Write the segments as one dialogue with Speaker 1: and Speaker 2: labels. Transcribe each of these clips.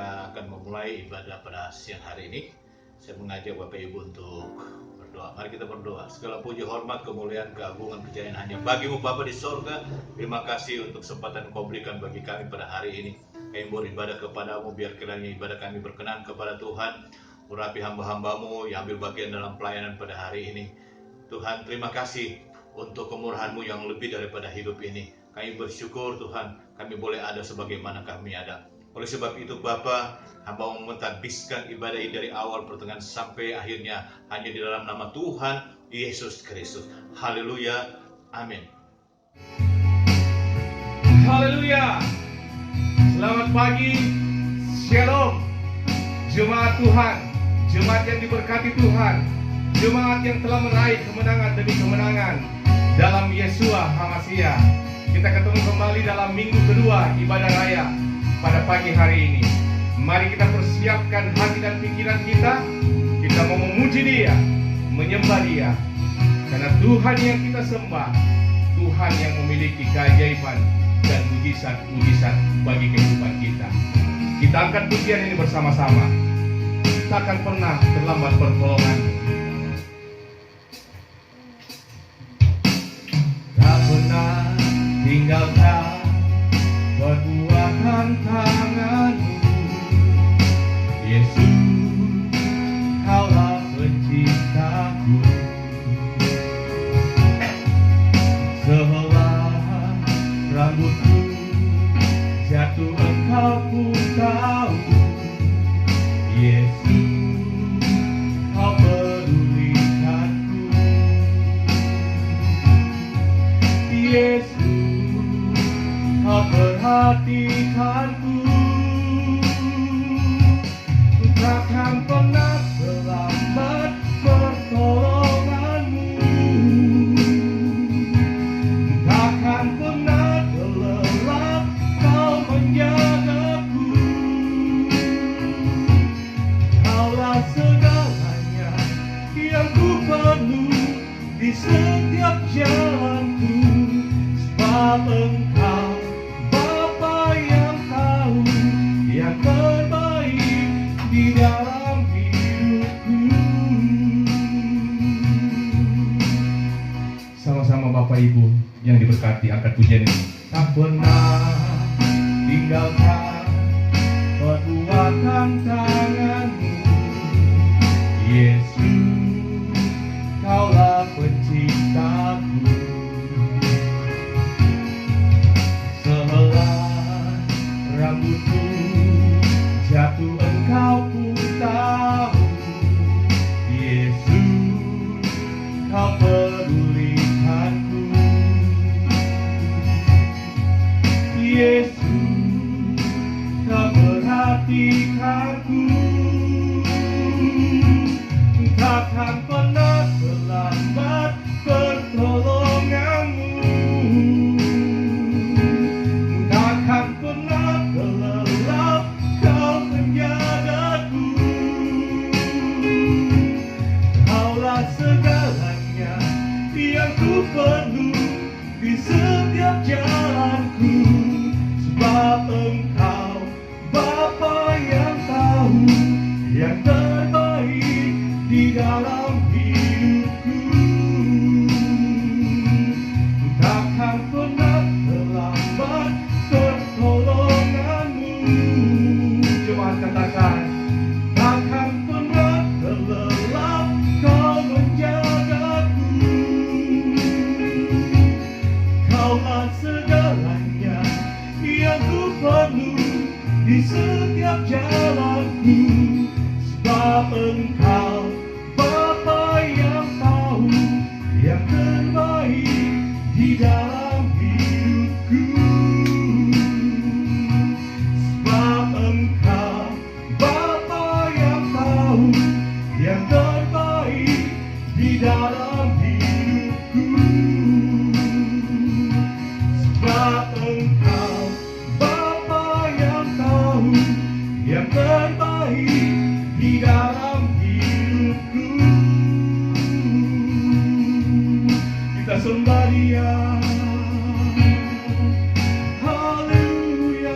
Speaker 1: kita akan memulai ibadah pada siang hari ini. Saya mengajak Bapak Ibu untuk berdoa. Mari kita berdoa. Segala puji, hormat, kemuliaan, keagungan, kejayaan hanya bagi-Mu Bapa di sorga. Terima kasih untuk kesempatan Kau berikan bagi kami pada hari ini. Kami beribadah kepada-Mu, biar kiranya ibadah kami berkenan kepada Tuhan. Urapi hamba-hamba-Mu yang ambil bagian dalam pelayanan pada hari ini. Tuhan, terima kasih untuk kemurahan-Mu yang lebih daripada hidup ini. Kami bersyukur Tuhan, kami boleh ada sebagaimana kami ada. Oleh sebab itu Bapa, hamba mentadbiskan ibadah ini dari awal pertengahan sampai akhirnya hanya di dalam nama Tuhan Yesus Kristus. Haleluya, amin.
Speaker 2: Haleluya. Selamat pagi, Shalom. Jemaat Tuhan, jemaat yang diberkati Tuhan, jemaat yang telah meraih kemenangan demi kemenangan dalam Yeshua HaMashiach. Kita ketemu kembali dalam minggu kedua ibadah raya pada pagi hari ini. Mari kita persiapkan hati dan pikiran kita. Kita mau memuji Dia, menyembah Dia. Karena Tuhan yang kita sembah, Tuhan yang memiliki keajaiban dan mujizat-mujizat bagi kehidupan kita. Kita angkat pujian ini bersama-sama. Takkan pernah terlambat pertolongan. Tak pernah tinggalkan perbuatan tangan-Mu, Yesus, Kaulah penciptaku. Sehelai rambutku jatuh, Engkau pun tahu, Yesus, Kau pedulikanku. Yesus, Kau perhatikanku. Takkan pernah terlambat pertolongan-Mu. Takkan pernah terlelap Kau menjagaku. Kaulah segalanya yang ku perlu di setiap jalanku. Sebab Engkau Bapa yang tahu yang terbaik di dalam hidupku. Sama-sama Bapak Ibu yang diberkati, angkat pujian ini. Tak pernah tinggalkan perbuatan tangan-Mu, Yesus, Kaulah penciptaku. Sehelai rambutku jatuh, Engkau pun tahu, Yesus, Kau pedulikanku. Yesus, Kau perhatikanku. Takkan pernah terlambat pertolongan-Mu. Takkan pernah terlelap Kau menjagaku. Kaulah segalanya yang ku perlu di setiap jalanku. Sebab Engkau Bapa yang tahu yang terbaik di dalam hidupku. Takkan pernah terlambat pertolongan-Mu. Jemaat katakan, takkan pernah terlelap Kau menjagaku. Kaulah segalanya yang ku perlu di setiap jalanku. Sebab Engkau Bapa yang tahu yang terbaik di dalam hidupku. Sebab Engkau Bapa yang tahu yang terbaik di dalam hidupku. Sebab Engkau Bapa yang tahu yang terbaik di dalam hidupku. Kita sembah Dia. Haleluya.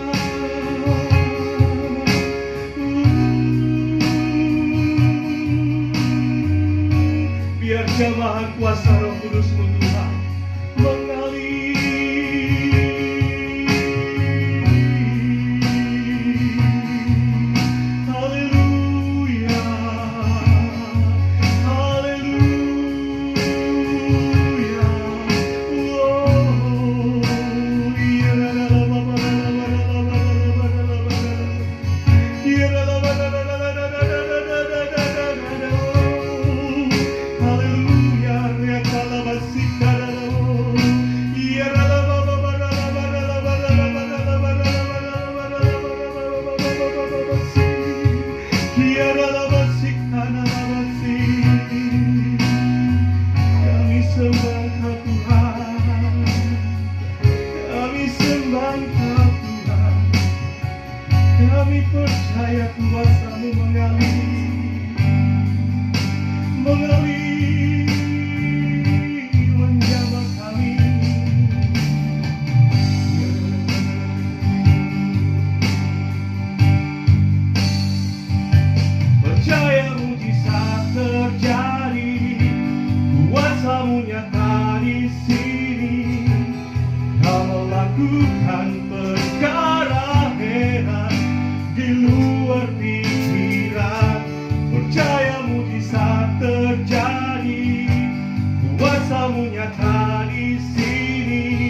Speaker 2: nyata di sini,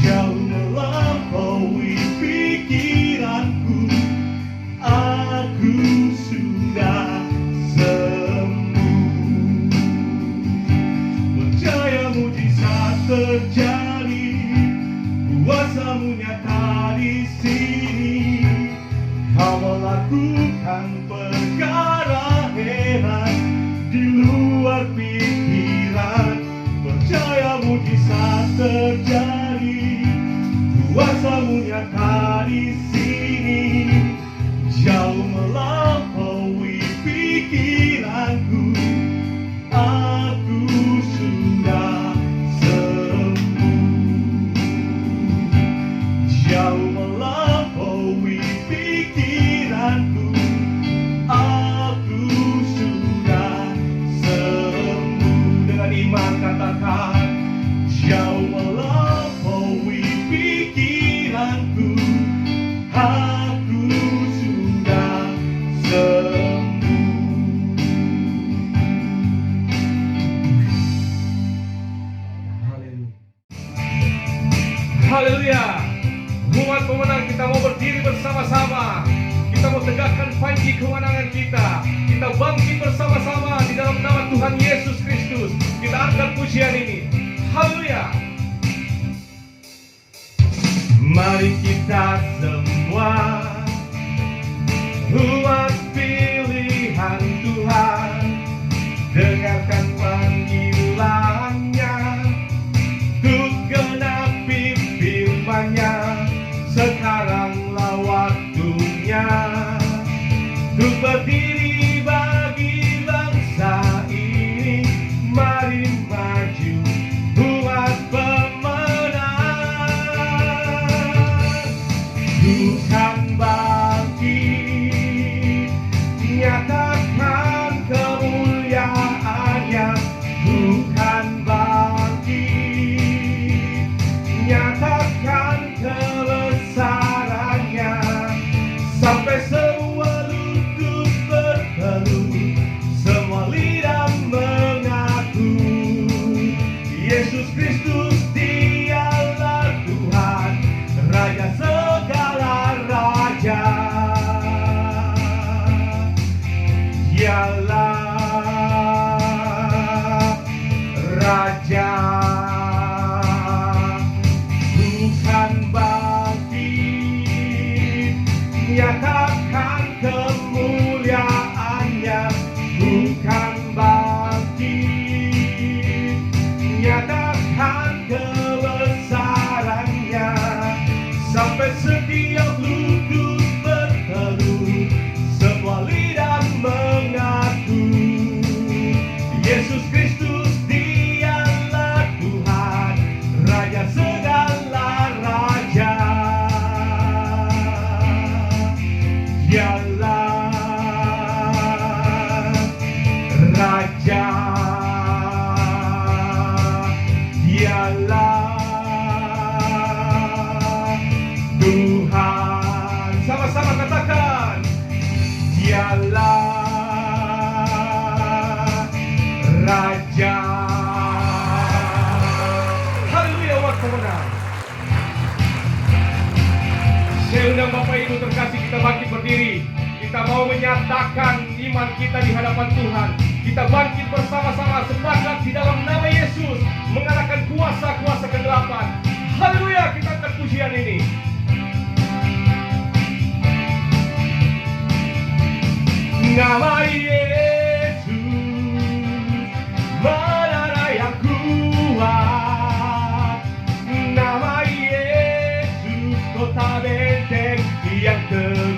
Speaker 2: jauh melampaui pikiranku. Aku sudah sembuh. Percaya mujizat terjadi, kuasa-Mu nyata di sini. Kau melakukan perkara heran di luar pikiran. Percaya mujizat terjadi, kuasa-Mu nyata di sini, jauh melampaui pikiranku. Aku sudah sembuh. Jauh melampaui pikiranku. Aku sudah sembuh. Dengan iman katakan, jauh melampaui pikiranku. Aku sudah sembuh. Haleluya. Umat pemenang, kita mau berdiri bersama-sama. Kita mau tegakkan panji kemenangan kita. Kita bangkit bersama-sama di dalam nama Tuhan Yesus Kristus. Kita angkat pujian ini. Haleluya. Mari kita semua, umat pilihan Tuhan, dengarkan panggilannya untuk genapi firman-Nya. Sekaranglah waktunya untuk berdiri bagi bangsa ini. Mari maju umat pemenang. Tuhan bangkit, nyatakan kemuliaan-Nya. Tuhan bangkit, nyatakan kebesaran-Nya. Sampai semua lutut bertelut, semua lidah mengaku Yesus Kristus Dialah Tuhan, Raja segala raja. Dialah Raja. Tuhan bangkit, nyatakan kemuliaan-Nya. Tuhan bangkit, nyatakan kebesaran-Nya. Sampai setiap lutut bertelut, semua lidah mengaku Yesus Kristus Dialah Tuhan, Raja segala raja. Dialah Raja. Dialah Tuhan. Sama-sama katakan, Dialah Raja. Haleluya, umat pemenang. Saya undang Bapak Ibu terkasih, kita bangkit berdiri. Kita mau menyatakan iman kita di hadapan Tuhan. Kita bangkit bersama-sama sepakat di dalam nama Yesus, mengalahkan kuasa-kuasa kegelapan. Haleluya, kita angkat pujian ini. Nama Yesus, menara yang kuat. Nama Yesus, kota benteng yang teguh.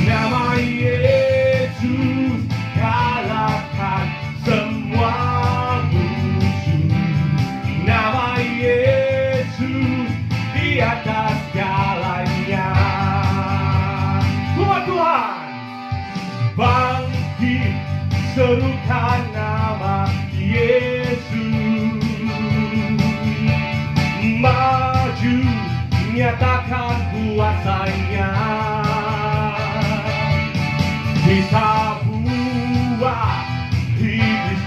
Speaker 2: Nama Yesus, kalahkan semua musuh. Nama Yesus, di atas jalannya. Tuhan bangkit, serukan nama Yesus. Maju, nyatakan kuasa-Nya. Kita buat iblis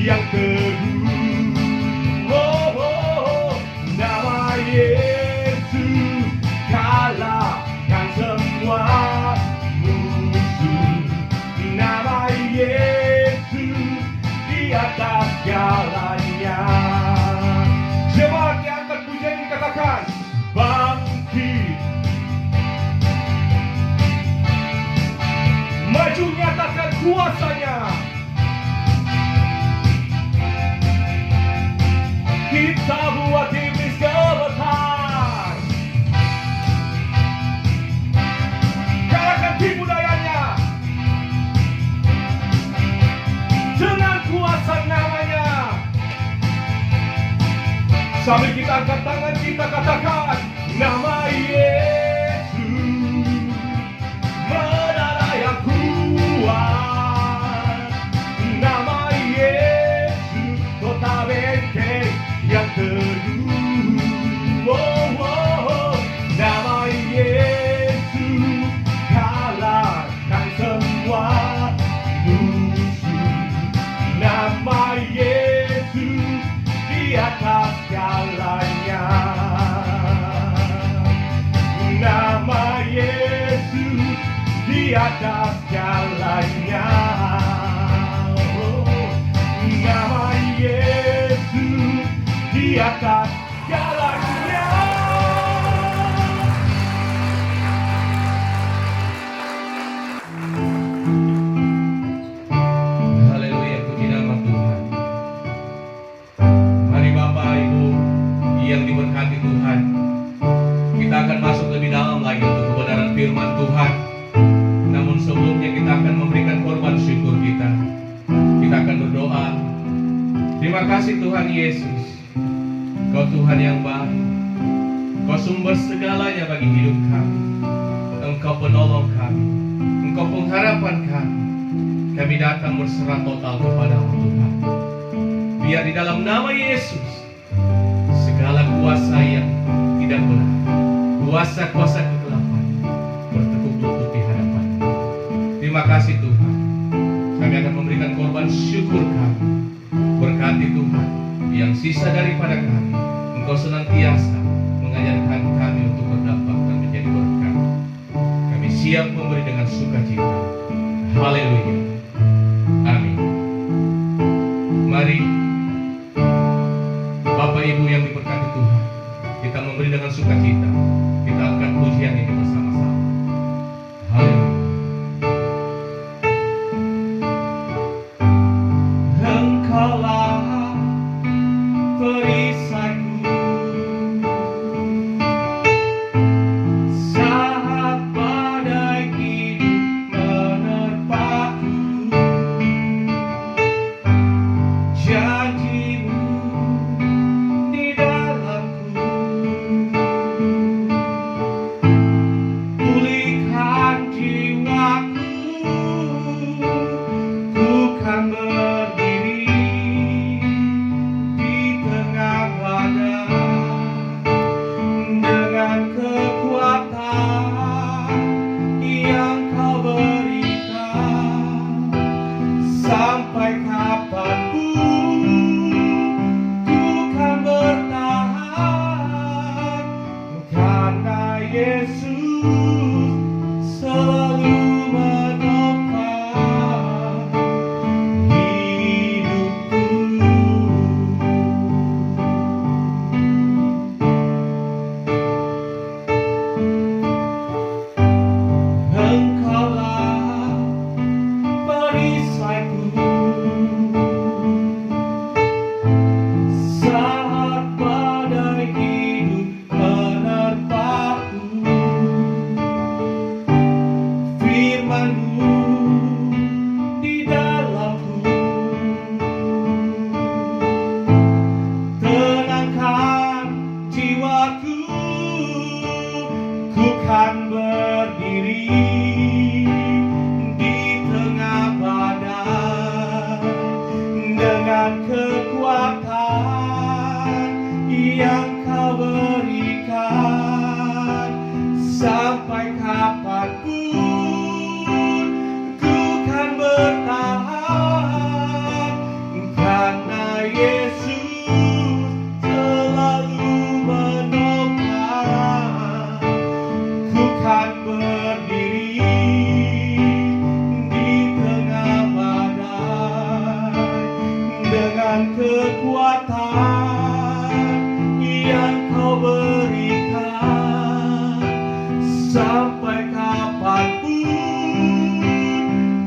Speaker 2: yang teguh. Oh, oh, oh. Nama Yesus kalahkan semua musuh. Nama Yesus di atas segalanya. Jemaat yang angkat pujian ini katakan, bangkit, maju nyatakan kuasanya. Kita buat iblis gemetar, kalahkan tipu dayanya dengan kuasa namanya. Sambil kita angkat tangan, kita katakan, nama Yesus menara yang kuat. Nama Yesus kota benteng yang teguh. Oh, oh, oh. Nama Yesus kalahkan semua musuh. Nama Yesus di atas segalanya. Nama Yesus di atas segalanya. Oh, nama Yesus di atas segalanya. Haleluya, puji nama Tuhan. Mari Bapak Ibu yang diberkati Tuhan, kita akan masuk lebih dalam lagi untuk kebenaran firman Tuhan. Namun sebelumnya kita akan memberikan korban syukur kita. Kita akan berdoa. Terima kasih Tuhan Yesus, Kau Tuhan yang baik, Kau sumber segalanya bagi hidup kami. Engkau penolong kami, Engkau pengharapan kami. Kami datang berserah total kepada-Mu Tuhan. Biar di dalam nama Yesus segala kuasa yang tidak benar, kuasa-kuasa kegelapan bertekuk lutut di hadapan. Terima kasih Tuhan. Kami akan memberikan korban syukur kami. Berkati Tuhan yang sisa daripada kami. Engkau senantiasa mengajarkan kami untuk berdampak dan menjadi berkat. Kami siap memberi dengan sukacita. Haleluya. Amin. Mari Bapak Ibu yang diberkati Tuhan, kita memberi dengan sukacita. Kita angkat pujian ini bersama-sama. Haleluya. Engkaulah perisaiku saat badai hidup menerpaku. Janji-Mu di dalamku, pulihkan jiwaku. Ku kan berdiri di tengah badai dengan kekuatan yang Kau berikan. Sampai kapanpun ku kan bertahan, karena Yesus selalu menopang hidupku. Engkaulah perisaiku saat badai hidup menerpaku. Firman-Mu di dalamku, tenangkan jiwaku. Ku kan berdiri di tengah badai dengan kekuatan yang Kau berikan. Sampai kapanpun ku kan bertahan, karena sampai kapanpun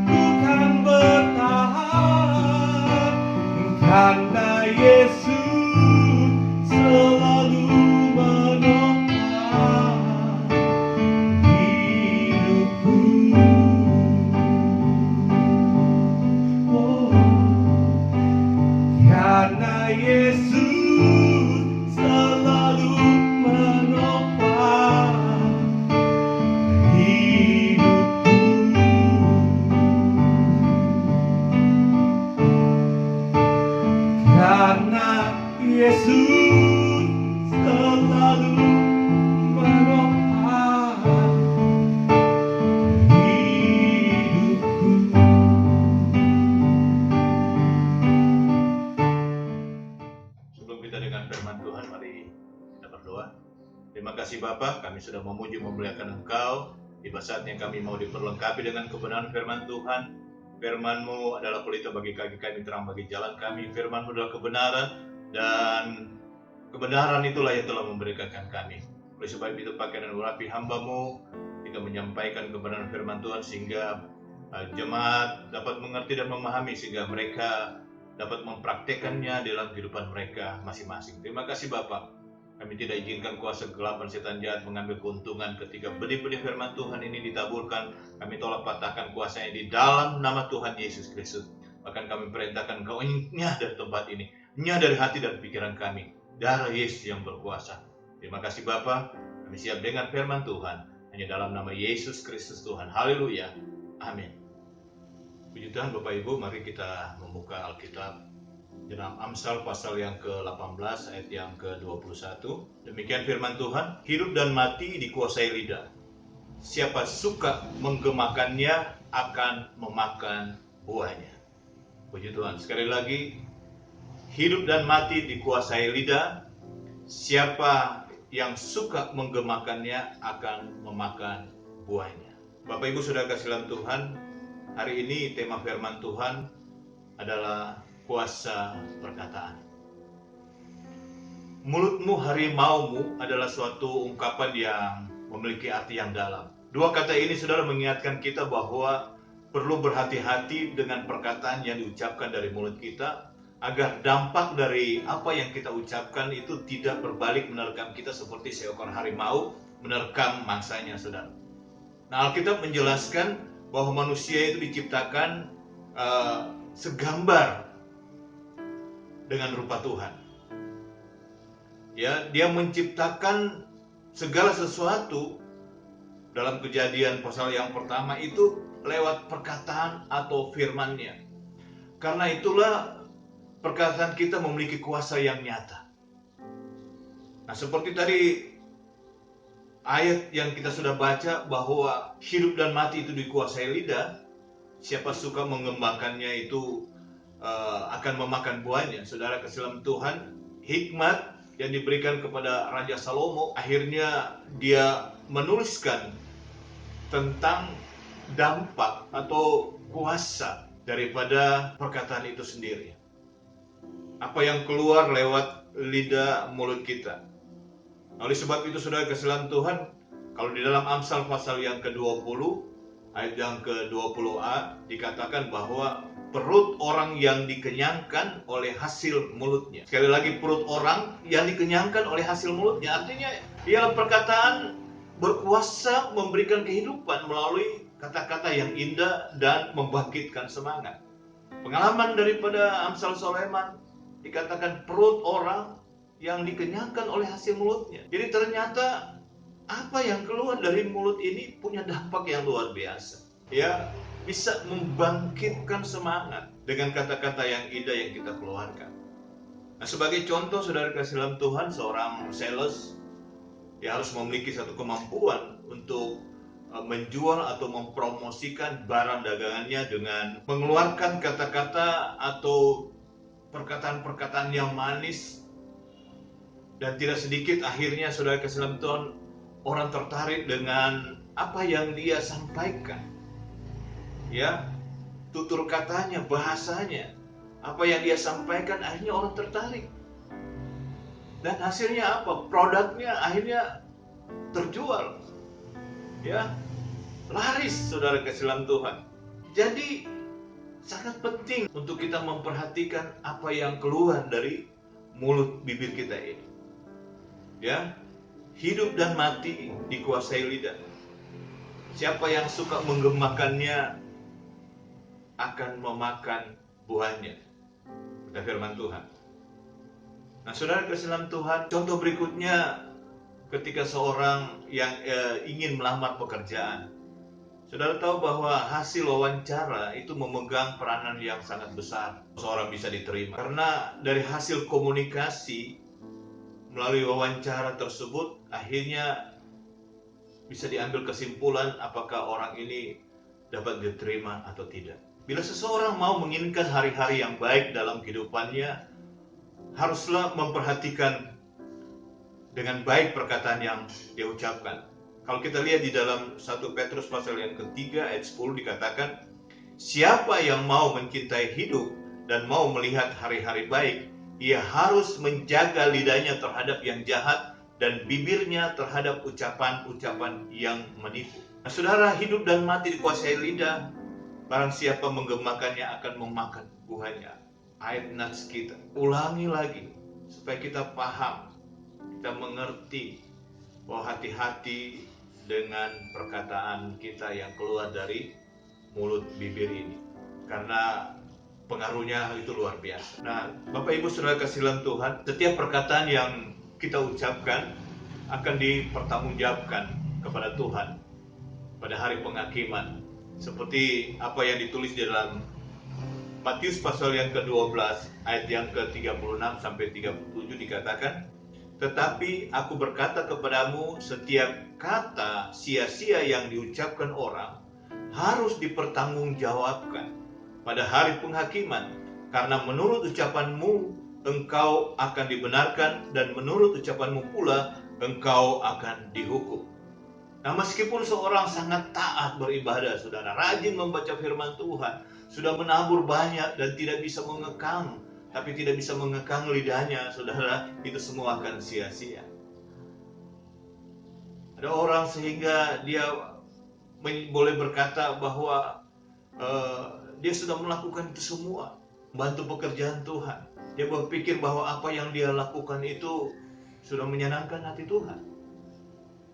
Speaker 2: ku kan bertahan, karena Yesus selalu menopang hidupku. Oh, karena Yesus selalu menopang hidupku. Karena Yesus selalu menopang hidupku.
Speaker 1: Sebelum kita dengan firman Tuhan, mari kita berdoa. Terima kasih Bapa, kami sudah memuji memuliakan Engkau. Tiba saatnya kami mau diperlengkapi dengan kebenaran firman Tuhan. Firman-Mu adalah pelita bagi kaki kami, terang bagi jalan kami. Firman-Mu adalah kebenaran, dan kebenaran itulah yang telah memberkatkan kami. Oleh sebab itu pakai dan urapi hamba-Mu, kita menyampaikan kebenaran firman Tuhan sehingga jemaat dapat mengerti dan memahami, sehingga mereka dapat mempraktekannya dalam kehidupan mereka masing-masing. Terima kasih Bapa. Kami tidak izinkan kuasa kegelapan setan jahat mengambil keuntungan ketika benih-benih firman Tuhan ini ditaburkan. Kami tolak patahkan kuasanya di dalam nama Tuhan Yesus Kristus. Bahkan kami perintahkan Engkau nyah dari tempat ini, nyah dari hati dan pikiran kami. Darah Yesus yang berkuasa. Terima kasih Bapa. Kami siap dengan firman Tuhan. Hanya dalam nama Yesus Kristus Tuhan. Haleluya. Amin. Puji Tuhan Bapak Ibu, mari kita membuka Alkitab dalam Amsal pasal yang ke-18 ayat yang ke-21. Demikian firman Tuhan, hidup dan mati dikuasai lidah. Siapa suka menggemakannya akan memakan buahnya. Puji Tuhan. Sekali lagi, hidup dan mati dikuasai lidah. Siapa yang suka menggemakannya akan memakan buahnya. Bapak Ibu Saudara kasih dalam Tuhan, hari ini tema firman Tuhan adalah kuasa perkataan. Mulutmu harimaumu adalah suatu ungkapan yang memiliki arti yang dalam. Dua kata ini saudara mengingatkan kita bahwa perlu berhati-hati dengan perkataan yang diucapkan dari mulut kita, agar dampak dari apa yang kita ucapkan itu tidak berbalik menerkam kita seperti seekor harimau menerkam mangsanya, saudara. Nah, Alkitab menjelaskan bahwa manusia itu diciptakan segambar dengan rupa Tuhan. Ya, dia menciptakan segala sesuatu dalam Kejadian pasal yang pertama itu lewat perkataan atau firman-Nya. Karena itulah perkataan kita memiliki kuasa yang nyata. Nah, seperti tadi ayat yang kita sudah baca bahwa hidup dan mati itu dikuasai lidah. Siapa suka mengembangkannya itu akan memakan buahnya. Saudara kasih dalam Tuhan, hikmat yang diberikan kepada Raja Salomo, akhirnya dia menuliskan tentang dampak atau kuasa daripada perkataan itu sendiri. Apa yang keluar lewat lidah mulut kita. Oleh sebab itu saudara kasih dalam Tuhan, kalau di dalam Amsal pasal yang ke-20 ayat yang ke-20a dikatakan bahwa perut orang yang dikenyangkan oleh hasil mulutnya. Sekali lagi, perut orang yang dikenyangkan oleh hasil mulutnya. Artinya, ialah perkataan berkuasa memberikan kehidupan melalui kata-kata yang indah dan membangkitkan semangat. Pengalaman daripada Amsal Sulaiman dikatakan perut orang yang dikenyangkan oleh hasil mulutnya. Jadi ternyata apa yang keluar dari mulut ini punya dampak yang luar biasa. Ya, bisa membangkitkan semangat dengan kata-kata yang indah yang kita keluarkan. Nah, sebagai contoh saudara kasih dalam Tuhan, seorang sales dia harus memiliki satu kemampuan untuk menjual atau mempromosikan barang dagangannya dengan mengeluarkan kata-kata atau perkataan-perkataan yang manis, dan tidak sedikit akhirnya saudara kasih dalam Tuhan orang tertarik dengan apa yang dia sampaikan. Ya, tutur katanya, bahasanya, apa yang dia sampaikan, akhirnya orang tertarik. Dan hasilnya apa? Produknya akhirnya terjual. ya, laris saudara kasih dalam Tuhan. Jadi sangat penting untuk kita memperhatikan apa yang keluar dari mulut bibir kita ini. Ya, hidup dan mati dikuasai lidah. Siapa yang suka menggemakannya akan memakan buahnya. Kata firman Tuhan. Nah, saudara kasih dalam Tuhan, contoh berikutnya ketika seorang yang ingin melamar pekerjaan. Saudara tahu bahwa hasil wawancara itu memegang peranan yang sangat besar. Seorang bisa diterima. Karena dari hasil komunikasi melalui wawancara tersebut, akhirnya bisa diambil kesimpulan apakah orang ini dapat diterima atau tidak. Bila seseorang mau menginginkan hari-hari yang baik dalam kehidupannya, haruslah memperhatikan dengan baik perkataan yang dia ucapkan. Kalau kita lihat di dalam 1 Petrus pasal yang ketiga ayat 10 dikatakan, siapa yang mau mencintai hidup dan mau melihat hari-hari baik, ia harus menjaga lidahnya terhadap yang jahat dan bibirnya terhadap ucapan-ucapan yang menipu. Nah, saudara, hidup dan mati dikuasai lidah. Barang siapa menggemakannya akan memakan buahnya. Ayat nats kita. Ulangi lagi supaya kita paham, kita mengerti bahwa hati-hati dengan perkataan kita yang keluar dari mulut bibir ini. Karena pengaruhnya itu luar biasa. Nah, Bapak Ibu Saudara kasih dalam Tuhan, setiap perkataan yang kita ucapkan akan dipertanggungjawabkan kepada Tuhan pada hari penghakiman. Seperti apa yang ditulis di dalam Matius pasal yang ke-12 ayat yang ke-36 sampai 37 dikatakan, tetapi aku berkata kepadamu, setiap kata sia-sia yang diucapkan orang harus dipertanggungjawabkan pada hari penghakiman, karena menurut ucapanmu engkau akan dibenarkan dan menurut ucapanmu pula engkau akan dihukum. Nah, meskipun seorang sangat taat beribadah, saudara, rajin membaca firman Tuhan, sudah menabur banyak dan tidak bisa mengekang, tapi tidak bisa mengekang lidahnya, saudara, itu semua akan sia-sia. Ada orang sehingga dia boleh berkata bahwa dia sudah melakukan itu semua, membantu pekerjaan Tuhan. Dia berpikir bahwa apa yang dia lakukan itu sudah menyenangkan hati Tuhan.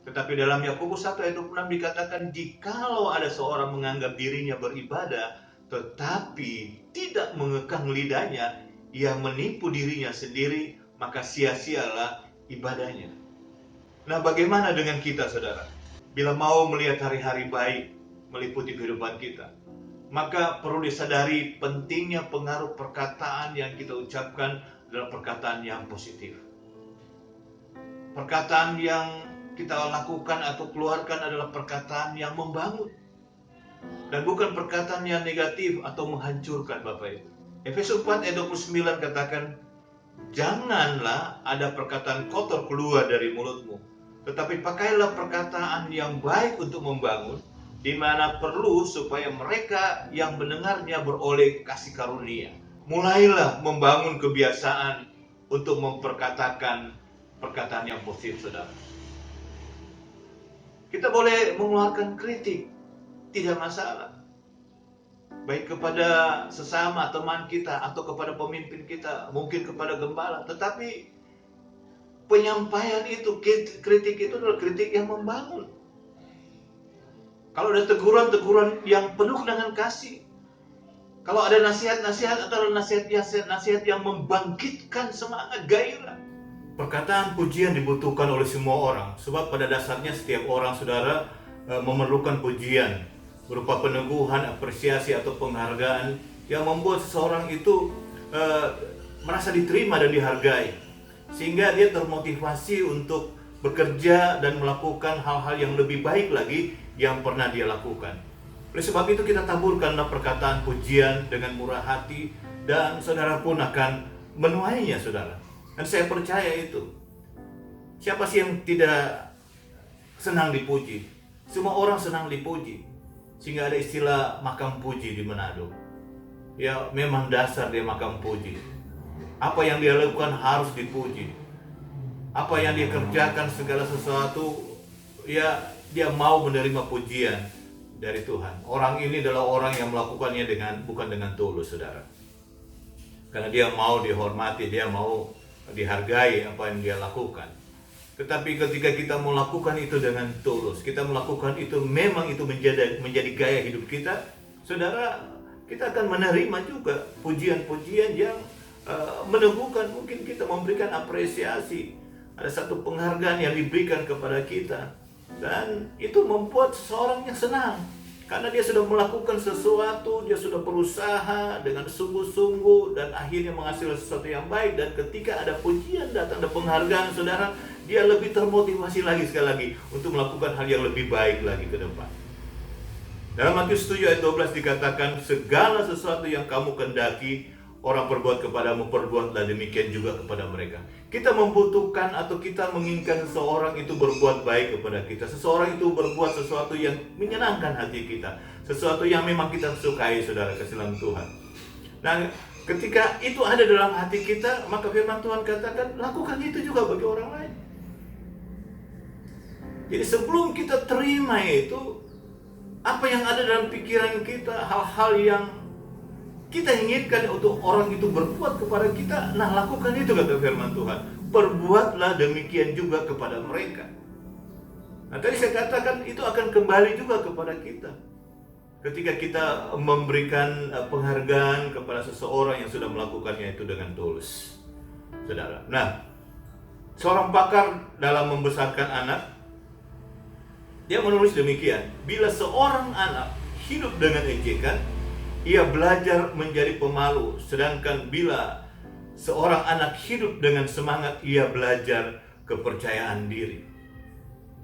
Speaker 1: Tetapi dalam Yakobus 1 ayat 26 dikatakan, jikalau ada seorang menganggap dirinya beribadah, tetapi tidak mengekang lidahnya, ia menipu dirinya sendiri, maka sia-sialah ibadahnya. Nah, bagaimana dengan kita, saudara? Bila mau melihat hari-hari baik meliputi kehidupan kita, maka perlu disadari pentingnya pengaruh perkataan yang kita ucapkan adalah perkataan yang positif. Perkataan yang kita lakukan atau keluarkan adalah perkataan yang membangun. Dan bukan perkataan yang negatif atau menghancurkan, Bapak Ibu. Efesus 4 ayat 29 katakan, janganlah ada perkataan kotor keluar dari mulutmu, tetapi pakailah perkataan yang baik untuk membangun, di mana perlu supaya mereka yang mendengarnya beroleh kasih karunia. Mulailah membangun kebiasaan untuk memperkatakan perkataan yang positif, saudara. Kita boleh mengeluarkan kritik, tidak masalah. Baik kepada sesama teman kita atau kepada pemimpin kita, mungkin kepada gembala. Tetapi penyampaian itu, kritik itu adalah kritik yang membangun. Kalau ada teguran-teguran yang penuh dengan kasih, kalau ada nasihat-nasihat atau nasihat yang membangkitkan semangat, gairah. Perkataan pujian dibutuhkan oleh semua orang, sebab pada dasarnya setiap orang, saudara, memerlukan pujian berupa peneguhan, apresiasi atau penghargaan yang membuat seseorang itu merasa diterima dan dihargai, sehingga dia termotivasi untuk bekerja dan melakukan hal-hal yang lebih baik lagi yang pernah dia lakukan. Oleh sebab itu kita taburkanlah perkataan pujian dengan murah hati, dan saudara pun akan menuainya, saudara. Dan saya percaya itu. Siapa sih yang tidak senang dipuji? Semua orang senang dipuji. Sehingga ada istilah makam puji di Manado. Ya, memang dasar dia makam puji. Apa yang dia lakukan harus dipuji. Apa yang dia kerjakan, segala sesuatu, ya dia mau menerima pujian dari Tuhan. Orang ini adalah orang yang melakukannya bukan dengan tulus, saudara. Karena dia mau dihormati, dia mau dihargai apa yang dia lakukan. Tetapi ketika kita melakukan itu dengan tulus, kita melakukan itu memang itu menjadi gaya hidup kita, saudara, kita akan menerima juga pujian-pujian yang meneguhkan. Mungkin kita memberikan apresiasi, ada satu penghargaan yang diberikan kepada kita, dan itu membuat seseorang yang senang. Karena dia sudah melakukan sesuatu, dia sudah berusaha dengan sungguh-sungguh dan akhirnya menghasilkan sesuatu yang baik. Dan ketika ada pujian datang, ada penghargaan, saudara, dia lebih termotivasi lagi sekali lagi untuk melakukan hal yang lebih baik lagi ke depan. Dalam Matius 7 ayat 12 dikatakan, segala sesuatu yang kamu kendaki orang perbuat kepadamu, perbuatlah demikian juga kepada mereka. Kita membutuhkan atau kita menginginkan seseorang itu berbuat baik kepada kita. Seseorang itu berbuat sesuatu yang menyenangkan hati kita, sesuatu yang memang kita sukai, saudara, kasih dalam Tuhan. Nah, ketika itu ada dalam hati kita, maka firman Tuhan katakan, lakukan itu juga bagi orang lain. Jadi sebelum kita terima itu, apa yang ada dalam pikiran kita, hal-hal yang kita inginkan untuk orang itu berbuat kepada kita, nah lakukan itu, kata firman Tuhan. Perbuatlah demikian juga kepada mereka. Nah tadi saya katakan itu akan kembali juga kepada kita. Ketika kita memberikan penghargaan kepada seseorang yang sudah melakukannya itu dengan tulus, saudara. Nah, seorang pakar dalam membesarkan anak, dia menulis demikian, bila seorang anak hidup dengan ejekan, ia belajar menjadi pemalu. Sedangkan bila seorang anak hidup dengan semangat, ia belajar kepercayaan diri.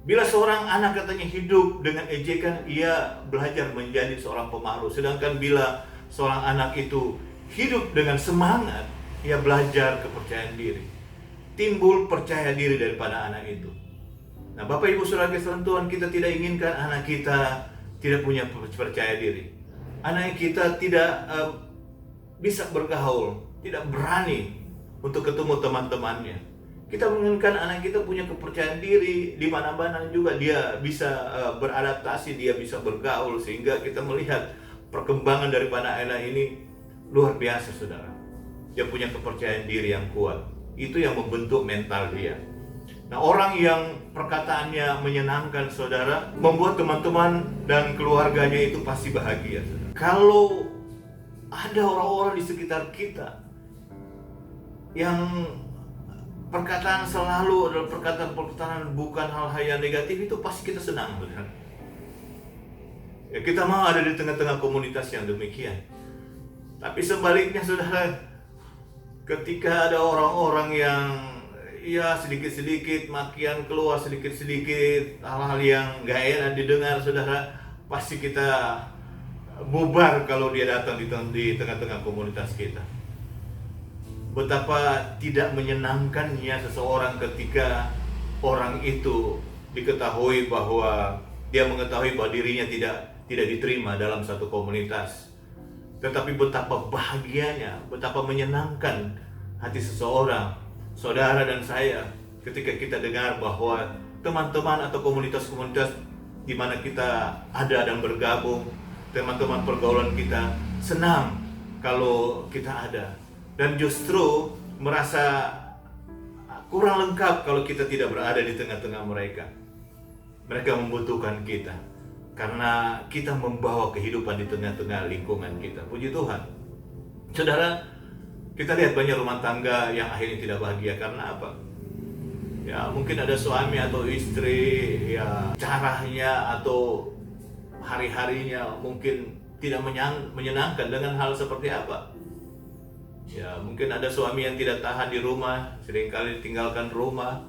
Speaker 1: Bila seorang anak katanya hidup dengan ejekan, ia belajar menjadi seorang pemalu. Sedangkan bila seorang anak itu hidup dengan semangat, ia belajar kepercayaan diri. Timbul percaya diri daripada anak itu. Nah, Bapak Ibu Saudara kasih Tuhan, kita tidak inginkan anak kita tidak punya percaya diri. Anak kita tidak bisa bergaul, tidak berani untuk ketemu teman-temannya. Kita menginginkan anak kita punya kepercayaan diri, di mana-mana juga dia bisa beradaptasi, dia bisa bergaul, sehingga kita melihat perkembangan daripada anak ini luar biasa, saudara. Dia punya kepercayaan diri yang kuat. Itu yang membentuk mental dia. Nah, orang yang perkataannya menyenangkan, saudara, membuat teman-teman dan keluarganya itu pasti bahagia, saudara. Kalau ada orang-orang di sekitar kita yang perkataan selalu adalah perkataan-perkataan bukan hal-hal yang negatif, itu pasti kita senang, saudara. Ya, kita mau ada di tengah-tengah komunitas yang demikian. Tapi sebaliknya, saudara, ketika ada orang-orang yang ya sedikit-sedikit makian keluar, sedikit-sedikit hal-hal yang gak enak didengar, saudara, pasti kita bubar kalau dia datang di tengah-tengah komunitas kita. Betapa tidak menyenangkannya seseorang ketika orang itu diketahui bahwa dia mengetahui bahwa dirinya tidak diterima dalam satu komunitas. Tetapi betapa bahagianya, betapa menyenangkan hati seseorang, saudara dan saya, ketika kita dengar bahwa teman-teman atau komunitas-komunitas di mana kita ada dan bergabung, teman-teman pergaulan kita senang kalau kita ada, dan justru merasa kurang lengkap kalau kita tidak berada di tengah-tengah mereka. Mereka membutuhkan kita karena kita membawa kehidupan di tengah-tengah lingkungan kita. Puji Tuhan. Saudara, kita lihat banyak rumah tangga yang akhirnya tidak bahagia karena apa? Ya, mungkin ada suami atau istri, ya caranya atau hari-harinya mungkin tidak menyenangkan dengan hal seperti apa? Ya, mungkin ada suami yang tidak tahan di rumah, seringkali ditinggalkan rumah,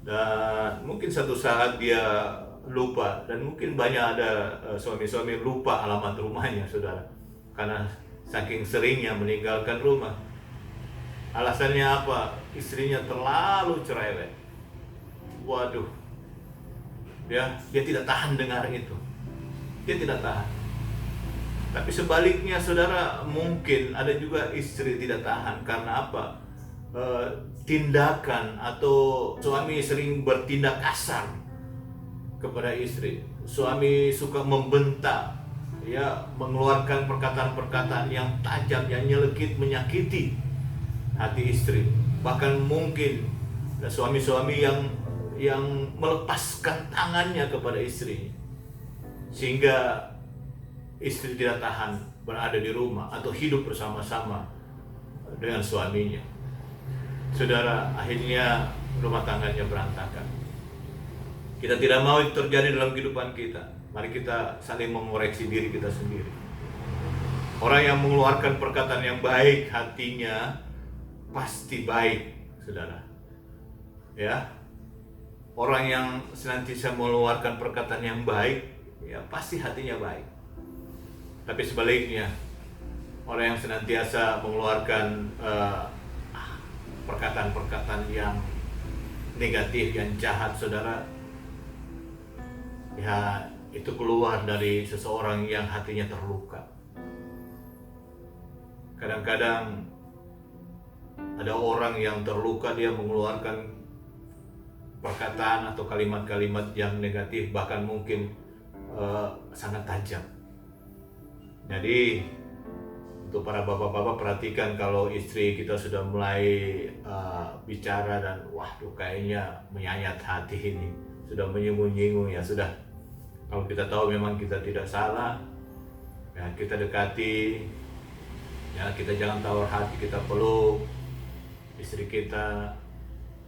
Speaker 1: dan mungkin satu saat dia lupa, dan mungkin banyak ada suami-suami lupa alamat rumahnya, saudara, karena saking seringnya meninggalkan rumah. Alasannya apa? Istrinya terlalu cerewet. Waduh, dia tidak tahan dengar itu. Dia tidak tahan. Tapi sebaliknya, saudara, mungkin ada juga istri tidak tahan karena apa? Tindakan atau suami sering bertindak kasar kepada istri. Suami suka membentak, ya, mengeluarkan perkataan-perkataan yang tajam, yang nyelekit, menyakiti hati istri. Bahkan mungkin ada suami-suami yang melepaskan tangannya kepada istri, sehingga istri tidak tahan berada di rumah atau hidup bersama-sama dengan suaminya. Saudara, akhirnya rumah tangganya berantakan. Kita tidak mau itu terjadi dalam kehidupan kita. Mari kita saling mengoreksi diri kita sendiri. Orang yang mengeluarkan perkataan yang baik, hatinya pasti baik, saudara. Ya, orang yang senantiasa mengeluarkan perkataan yang baik, ya pasti hatinya baik. Tapi sebaliknya, orang yang senantiasa mengeluarkan perkataan-perkataan yang negatif, yang jahat, saudara, ya itu keluar dari seseorang yang hatinya terluka. Kadang-kadang ada orang yang terluka, dia mengeluarkan perkataan atau kalimat-kalimat yang negatif, bahkan mungkin sangat tajam. Jadi untuk para bapak-bapak, perhatikan kalau istri kita sudah mulai bicara dan waduh kayaknya menyayat hati ini, sudah menyinggung-nyinggung, ya sudah. Kalau kita tahu memang kita tidak salah, ya kita dekati, ya kita jangan tawar hati, kita peluk istri kita.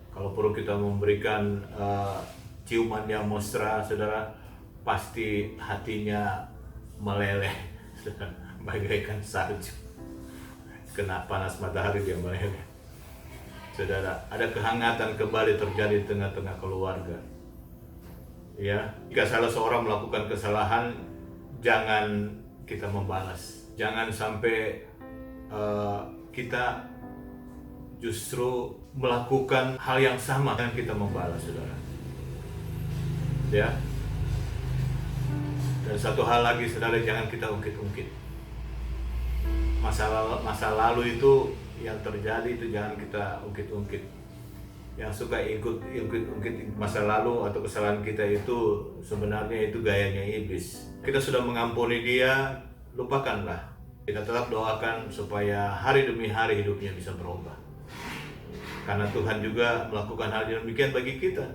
Speaker 1: Kalau perlu kita memberikan ciuman yang mesra, saudara, pasti hatinya meleleh, bagaikan salju. Kena panas matahari dia meleleh. Saudara, ada kehangatan kembali terjadi di tengah-tengah keluarga. Ya, jika salah seorang melakukan kesalahan, jangan kita membalas. Jangan sampai kita justru melakukan hal yang sama dan kita membalas, saudara. Ya. Dan satu hal lagi, saudara, jangan kita ungkit-ungkit. Masa lalu itu yang terjadi itu jangan kita ungkit-ungkit. Yang suka ungkit masa lalu atau kesalahan kita itu sebenarnya itu gayanya iblis. Kita sudah mengampuni dia, lupakanlah. Kita tetap doakan supaya hari demi hari hidupnya bisa berubah. Karena Tuhan juga melakukan hal yang demikian bagi kita.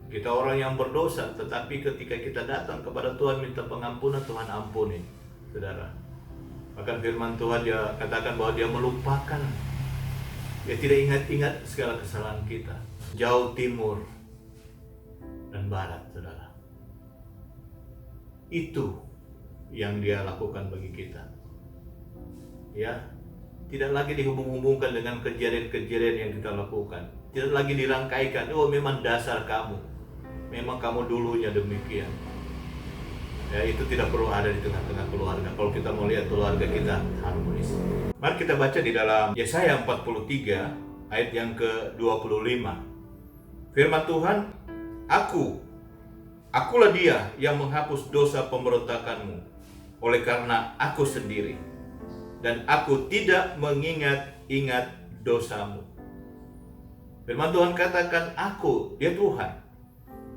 Speaker 1: Kita orang yang berdosa, tetapi ketika kita datang kepada Tuhan minta pengampunan, Tuhan ampuni, saudara. Bahkan firman Tuhan dia katakan bahwa dia melupakan, dia tidak ingat-ingat segala kesalahan kita. Jauh timur dan barat, saudara. Itu yang dia lakukan bagi kita. Ya, tidak lagi dihubung-hubungkan dengan kejadian-kejadian yang kita lakukan. Tidak lagi dirangkaikan, oh memang dasar kamu, memang kamu dulunya demikian. Ya, itu tidak perlu ada di tengah-tengah keluarga. Kalau kita mau lihat keluarga kita harmonis. Mari kita baca di dalam Yesaya 43 ayat yang ke-25. Firman Tuhan, Akulah dia yang menghapus dosa pemberontakanmu, oleh karena aku sendiri, dan aku tidak mengingat-ingat dosamu. Firman Tuhan katakan aku, dia Tuhan.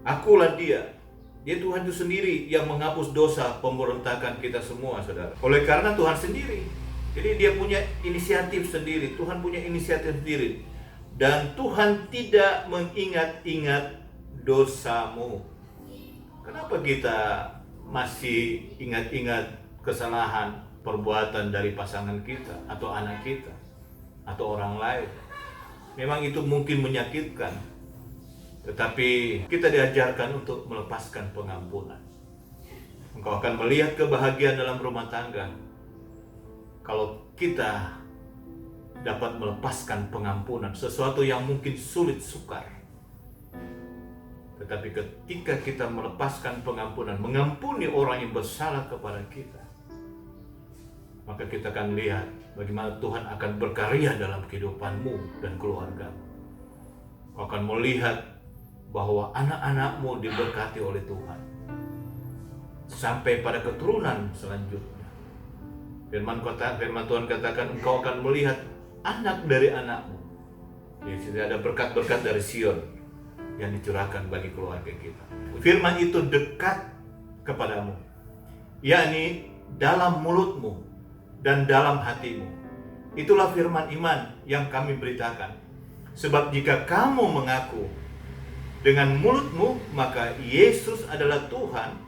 Speaker 1: Akulah dia Tuhan itu sendiri yang menghapus dosa pemberontakan kita semua, saudara. Oleh karena Tuhan sendiri. Jadi dia punya inisiatif sendiri, Tuhan punya inisiatif sendiri. Dan Tuhan tidak mengingat-ingat dosamu. Kenapa kita masih ingat-ingat kesalahan, perbuatan dari pasangan kita, atau anak kita, atau orang lain? Memang itu mungkin menyakitkan. Tetapi kita diajarkan untuk melepaskan pengampunan. Engkau akan melihat kebahagiaan dalam rumah tangga kalau kita dapat melepaskan pengampunan, sesuatu yang mungkin sulit sukar. Tetapi ketika kita melepaskan pengampunan, mengampuni orang yang bersalah kepada kita, maka kita akan lihat bagaimana Tuhan akan berkarya dalam kehidupanmu dan keluargamu. Kau akan melihat bahwa anak-anakmu diberkati oleh Tuhan sampai pada keturunan selanjutnya. Firman Tuhan katakan, engkau akan melihat anak dari anakmu. Jadi ada berkat-berkat dari Sion. yang dicurahkan bagi keluarga kita. Firman itu dekat kepadamu, yakni dalam mulutmu dan dalam hatimu. Itulah firman iman yang kami beritakan. Sebab jika kamu mengaku dengan mulutmu maka Yesus adalah Tuhan,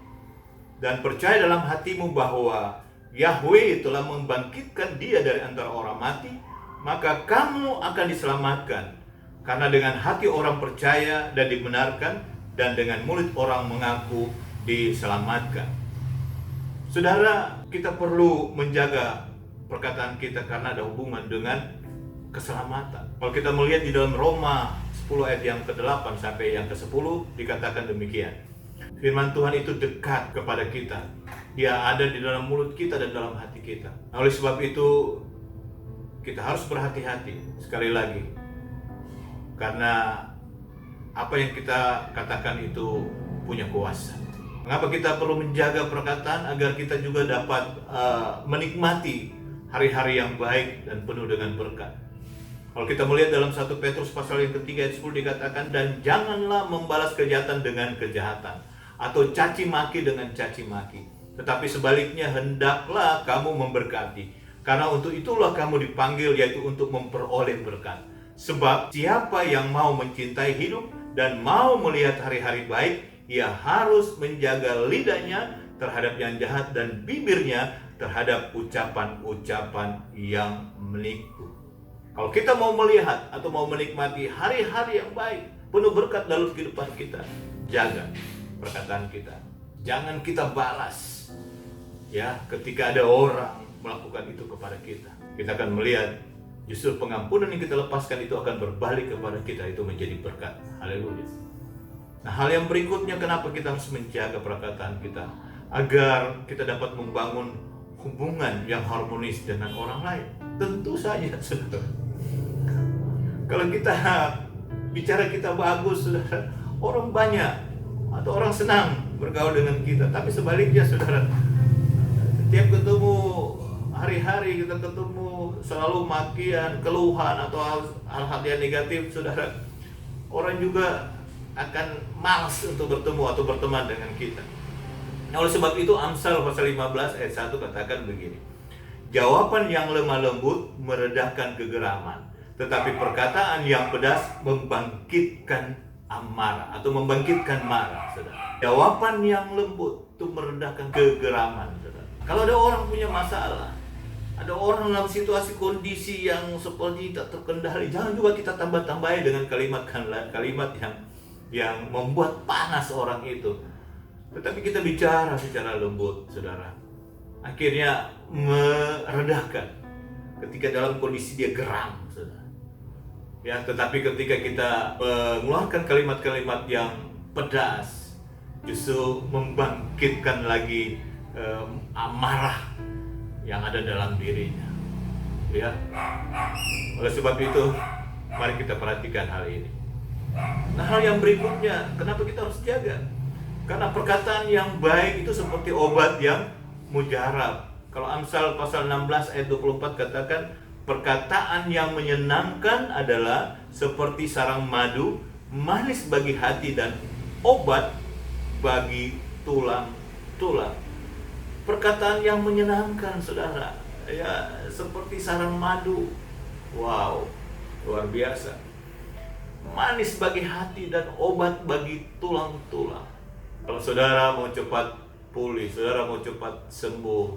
Speaker 1: dan percaya dalam hatimu bahwa Yahweh telah membangkitkan dia dari antara orang mati, maka kamu akan diselamatkan. Karena dengan hati orang percaya dan dibenarkan, dan dengan mulut orang mengaku diselamatkan. Saudara, kita perlu menjaga perkataan kita karena ada hubungan dengan keselamatan. Kalau kita melihat di dalam Roma 10 ayat yang ke-8 sampai yang ke-10 dikatakan demikian. Firman Tuhan itu dekat kepada kita. Dia ada di dalam mulut kita dan dalam hati kita. Oleh sebab itu kita harus berhati-hati sekali lagi. Karena apa yang kita katakan itu punya kuasa. Mengapa kita perlu menjaga perkataan agar kita juga dapat menikmati hari-hari yang baik dan penuh dengan berkat. Kalau kita melihat dalam 1 Petrus pasal yang ketiga ayat 10 dikatakan, dan janganlah membalas kejahatan dengan kejahatan, atau caci maki dengan caci maki, tetapi sebaliknya hendaklah kamu memberkati, karena untuk itulah kamu dipanggil, yaitu untuk memperoleh berkat. Sebab siapa yang mau mencintai hidup dan mau melihat hari-hari baik, ia harus menjaga lidahnya terhadap yang jahat dan bibirnya terhadap ucapan-ucapan yang menipu. Kalau kita mau melihat atau mau menikmati hari-hari yang baik, penuh berkat dalam kehidupan kita, jaga perkataan kita. Jangan kita balas ya ketika ada orang melakukan itu kepada kita. Kita akan melihat justru pengampunan yang kita lepaskan itu akan berbalik kepada kita, itu menjadi berkat. Haleluya. Nah, hal yang berikutnya, kenapa kita harus menjaga perkataan kita? Agar kita dapat membangun hubungan yang harmonis dengan orang lain. Tentu saja, saudara. Kalau kita bicara kita bagus, saudara, orang banyak atau orang senang bergaul dengan kita. Tapi sebaliknya, saudara, setiap ketemu hari-hari kita ketemu selalu makian, keluhan atau hal-hal yang negatif, saudara, orang juga akan malas untuk bertemu atau berteman dengan kita. Nah, oleh sebab itu Amsal pasal 15 ayat 1 katakan begini. Jawaban yang lemah lembut meredahkan kegeraman, tetapi perkataan yang pedas membangkitkan amarah atau membangkitkan marah, saudara. Jawaban yang lembut itu meredahkan kegeraman, saudara. Kalau ada orang punya masalah, ada orang dalam situasi kondisi yang seperti tak terkendali, jangan juga kita tambah-tambahi dengan kalimat yang membuat panas orang itu. Tetapi kita bicara secara lembut, saudara. Akhirnya meredahkan ketika dalam kondisi dia geram, saudara. Ya, tetapi ketika kita mengeluarkan kalimat-kalimat yang pedas, justru membangkitkan lagi amarah yang ada dalam dirinya. Ya. Oleh sebab itu, mari kita perhatikan hal ini. Nah, hal yang berikutnya, kenapa kita harus jaga? Karena perkataan yang baik itu seperti obat yang mujarab. Kalau Amsal pasal 16 ayat 24 katakan, perkataan yang menyenangkan adalah seperti sarang madu, manis bagi hati dan obat bagi tulang-tulang. Perkataan yang menyenangkan, saudara, ya seperti sarang madu. Wow, luar biasa. Manis bagi hati dan obat bagi tulang-tulang. Kalau saudara mau cepat pulih, saudara mau cepat sembuh,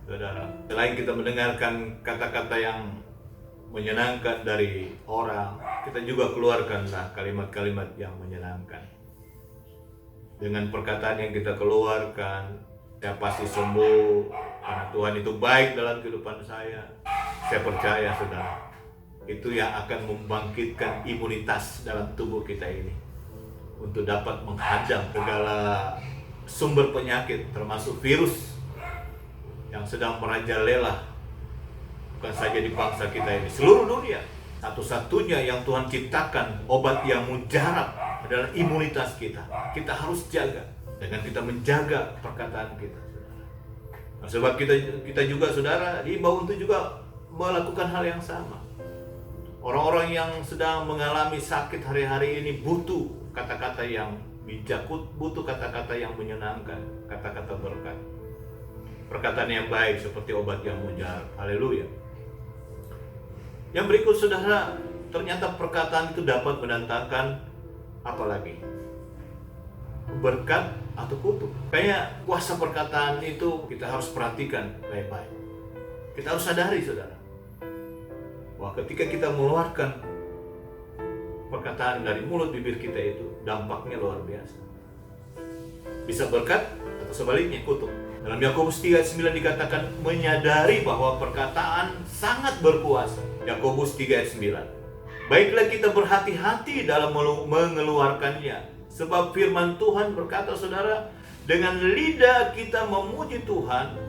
Speaker 1: saudara, selain kita mendengarkan kata-kata yang menyenangkan dari orang, kita juga keluarkanlah kalimat-kalimat yang menyenangkan. Dengan perkataan yang kita keluarkan, saya pasti sembuh karena Tuhan itu baik dalam kehidupan saya. Saya percaya, saudara, itu yang akan membangkitkan imunitas dalam tubuh kita ini untuk dapat menghadang segala sumber penyakit, termasuk virus yang sedang merajalela bukan saja di bangsa kita ini, seluruh dunia. Satu-satunya yang Tuhan ciptakan, obat yang mujarab, adalah imunitas kita. Kita harus jaga dengan kita menjaga perkataan kita. Nah, sebab kita juga, saudara, diimbau untuk juga melakukan hal yang sama. Orang-orang yang sedang mengalami sakit hari-hari ini butuh kata-kata yang bijak, butuh kata-kata yang menyenangkan, kata-kata berkat. Perkataan yang baik seperti obat yang mujarab. Haleluya. Yang berikut saudara, ternyata perkataan itu dapat mendatangkan apa lagi? Berkat atau kutuk. Kayaknya kuasa perkataan itu kita harus perhatikan baik-baik. Kita harus sadari saudara, bahwa ketika kita mengeluarkan perkataan dari mulut bibir kita itu, dampaknya luar biasa. Bisa berkat atau sebaliknya kutuk. Dalam Yakobus 3:9 dikatakan menyadari bahwa perkataan sangat berkuasa. Yakobus 3:9. Baiklah kita berhati-hati dalam mengeluarkannya. Sebab firman Tuhan berkata saudara, dengan lidah kita memuji Tuhan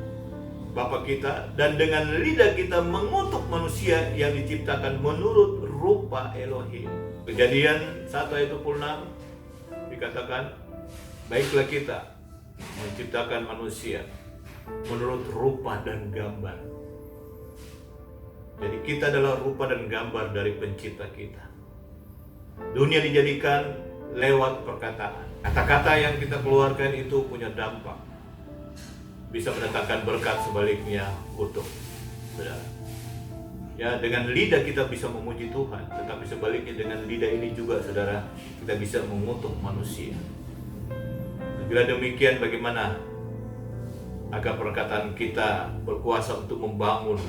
Speaker 1: Bapa kita, dan dengan lidah kita mengutuk manusia yang diciptakan menurut rupa Elohim. Kejadian 1 ayat 26 dikatakan, baiklah kita menciptakan manusia menurut rupa dan gambar. Jadi kita adalah rupa dan gambar dari pencipta kita. Dunia dijadikan lewat perkataan. Kata-kata yang kita keluarkan itu punya dampak. Bisa mendatangkan berkat, sebaliknya kutuk. Saudara. Ya, dengan lidah kita bisa memuji Tuhan, tetapi sebaliknya dengan lidah ini juga saudara, kita bisa mengutuk manusia. Bila demikian, bagaimana agar perkataan kita berkuasa untuk membangun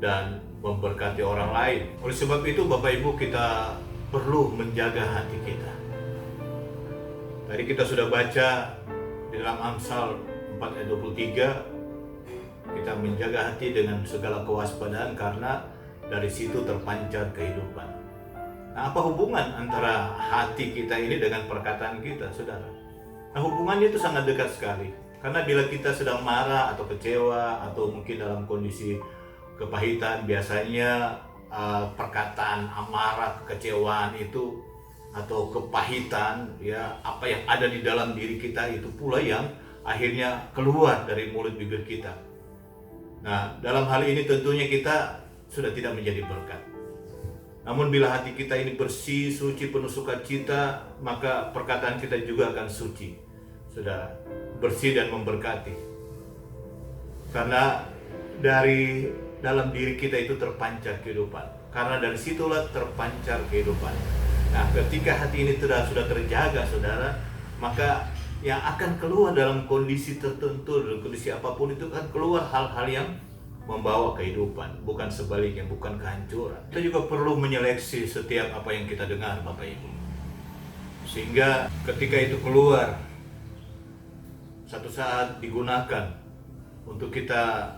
Speaker 1: dan memberkati orang lain? Oleh sebab itu Bapak Ibu, kita perlu menjaga hati kita. Tadi kita sudah baca di dalam Amsal 4 ayat 23, kita menjaga hati dengan segala kewaspadaan karena dari situ terpancar kehidupan. Nah, apa hubungan antara hati kita ini dengan perkataan kita, saudara? Nah, hubungannya itu sangat dekat sekali. Karena bila kita sedang marah atau kecewa atau mungkin dalam kondisi kepahitan, biasanya perkataan amarah, kekecewaan itu atau kepahitan, ya, apa yang ada di dalam diri kita itu pula yang akhirnya keluar dari mulut bibir kita. Nah, dalam hal ini tentunya kita sudah tidak menjadi berkat. Namun bila hati kita ini bersih, suci, penuh sukacita, maka perkataan kita juga akan suci, saudara, bersih dan memberkati. Karena dari dalam diri kita itu terpancar kehidupan. Karena dari situlah terpancar kehidupan. Nah, ketika hati ini sudah terjaga, saudara, maka yang akan keluar dalam kondisi tertentu, dalam kondisi apapun itu akan keluar hal-hal yang membawa kehidupan, bukan sebaliknya, bukan kehancuran. Kita juga perlu menyeleksi setiap apa yang kita dengar, Bapak Ibu. Sehingga ketika itu keluar, satu saat digunakan untuk kita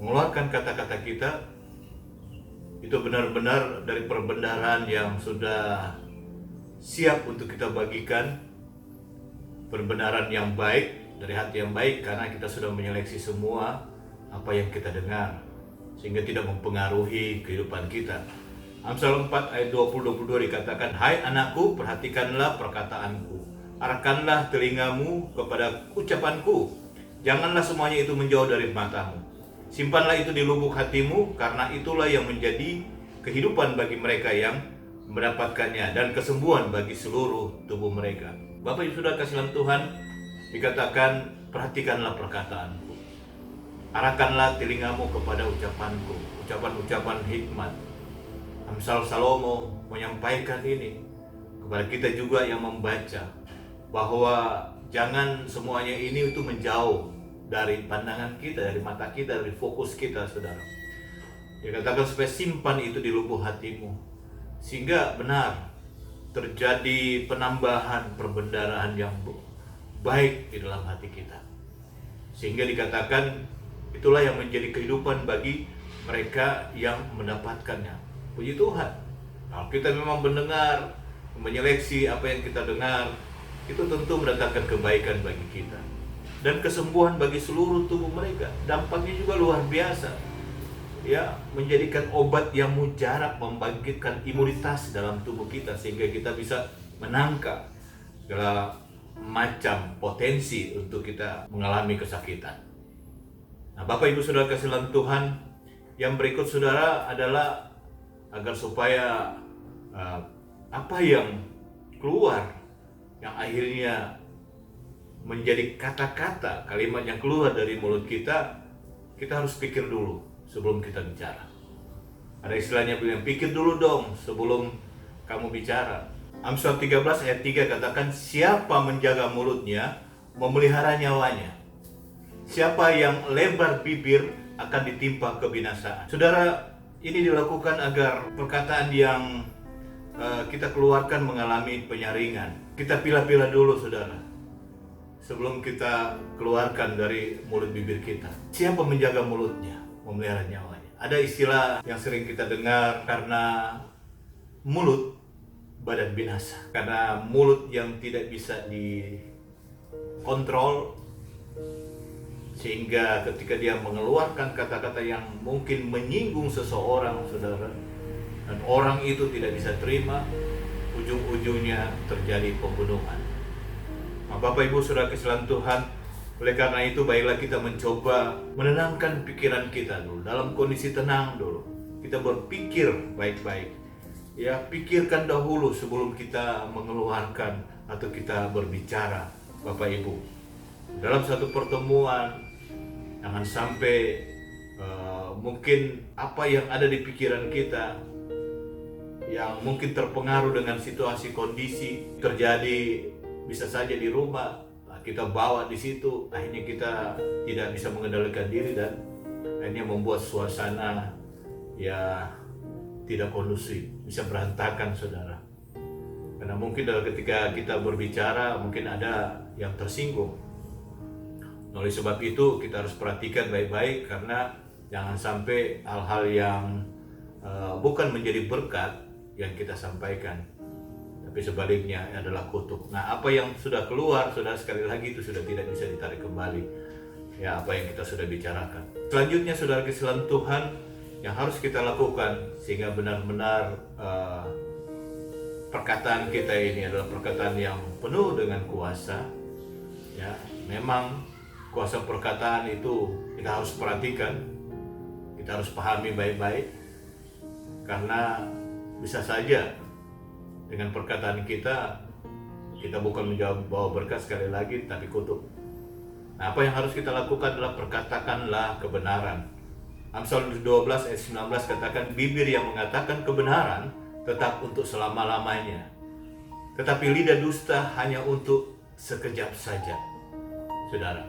Speaker 1: mengeluarkan kata-kata kita, itu benar-benar dari perbendaharaan yang sudah siap untuk kita bagikan, perbenaran yang baik, dari hati yang baik, karena kita sudah menyeleksi semua apa yang kita dengar, sehingga tidak mempengaruhi kehidupan kita. Amsal 4 ayat 20-22 dikatakan, hai anakku, perhatikanlah perkataanku, arahkanlah telingamu kepada ucapanku, janganlah semuanya itu menjauh dari matamu. Simpanlah itu di lubuk hatimu, karena itulah yang menjadi kehidupan bagi mereka yang mendapatkannya dan kesembuhan bagi seluruh tubuh mereka. Bapak Ibu Saudara kasih dalam Tuhan, dikatakan perhatikanlah perkataanku, arahkanlah telingamu kepada ucapanku, ucapan-ucapan hikmat. Amsal Salomo menyampaikan ini kepada kita juga yang membaca, bahwa jangan semuanya ini itu menjauh dari pandangan kita, dari mata kita, dari fokus kita, saudara. Dia katakan supaya simpan itu di lubuk hatimu, sehingga benar terjadi penambahan perbendaharaan yang baik di dalam hati kita. Sehingga dikatakan itulah yang menjadi kehidupan bagi mereka yang mendapatkannya. Puji Tuhan. Kalau kita memang mendengar, menyeleksi apa yang kita dengar, itu tentu mendatangkan kebaikan bagi kita dan kesembuhan bagi seluruh tubuh mereka. Dampaknya juga luar biasa, ya, menjadikan obat yang mujarab, membangkitkan imunitas dalam tubuh kita, sehingga kita bisa menangkal segala macam potensi untuk kita mengalami kesakitan. Nah, Bapak Ibu Saudara kasih dalam Tuhan, yang berikut saudara adalah agar supaya apa yang keluar yang akhirnya menjadi kata-kata, kalimat yang keluar dari mulut kita, kita harus pikir dulu sebelum kita bicara. Ada istilahnya bilang, pikir dulu dong sebelum kamu bicara. Amsal 13 ayat 3 katakan, siapa menjaga mulutnya, memelihara nyawanya. Siapa yang lebar bibir akan ditimpa kebinasaan. Saudara, ini dilakukan agar perkataan yang kita keluarkan mengalami penyaringan. Kita pilah-pilah dulu, saudara, sebelum kita keluarkan dari mulut bibir kita. Siapa menjaga mulutnya, memelihara nyawanya. Ada istilah yang sering kita dengar, karena mulut badan binasa. Karena mulut yang tidak bisa dikontrol, sehingga ketika dia mengeluarkan kata-kata yang mungkin menyinggung seseorang, saudara, dan orang itu tidak bisa terima, ujung-ujungnya terjadi pembunuhan. Nah, Bapak Ibu Saudara kesalahan Tuhan, oleh karena itu baiklah kita mencoba menenangkan pikiran kita dulu, dalam kondisi tenang dulu. Kita berpikir baik-baik. Ya, pikirkan dahulu sebelum kita mengeluarkan atau kita berbicara, Bapak Ibu. Dalam satu pertemuan, jangan sampai mungkin apa yang ada di pikiran kita yang mungkin terpengaruh dengan situasi kondisi terjadi, bisa saja di rumah, kita bawa di situ, akhirnya kita tidak bisa mengendalikan diri dan akhirnya membuat suasana ya tidak kondusif, bisa berantakan, saudara. Karena mungkin ketika kita berbicara mungkin ada yang tersinggung. Oleh sebab itu kita harus perhatikan baik-baik, karena jangan sampai hal-hal yang bukan menjadi berkat yang kita sampaikan, tapi sebaliknya adalah kutuk. Nah, apa yang sudah keluar, saudara, sekali lagi itu sudah tidak bisa ditarik kembali. Ya, apa yang kita sudah bicarakan. Selanjutnya, saudara kesalahan Tuhan, yang harus kita lakukan sehingga benar-benar perkataan kita ini adalah perkataan yang penuh dengan kuasa. Ya, memang kuasa perkataan itu kita harus perhatikan, kita harus pahami baik-baik, karena bisa saja dengan perkataan kita bukan membawa berkat sekali lagi, tapi kutuk. Nah, apa yang harus kita lakukan adalah perkatakanlah kebenaran. Amsal 12 ayat 19 katakan, bibir yang mengatakan kebenaran tetap untuk selama-lamanya, tetapi lidah dusta hanya untuk sekejap saja. Saudara,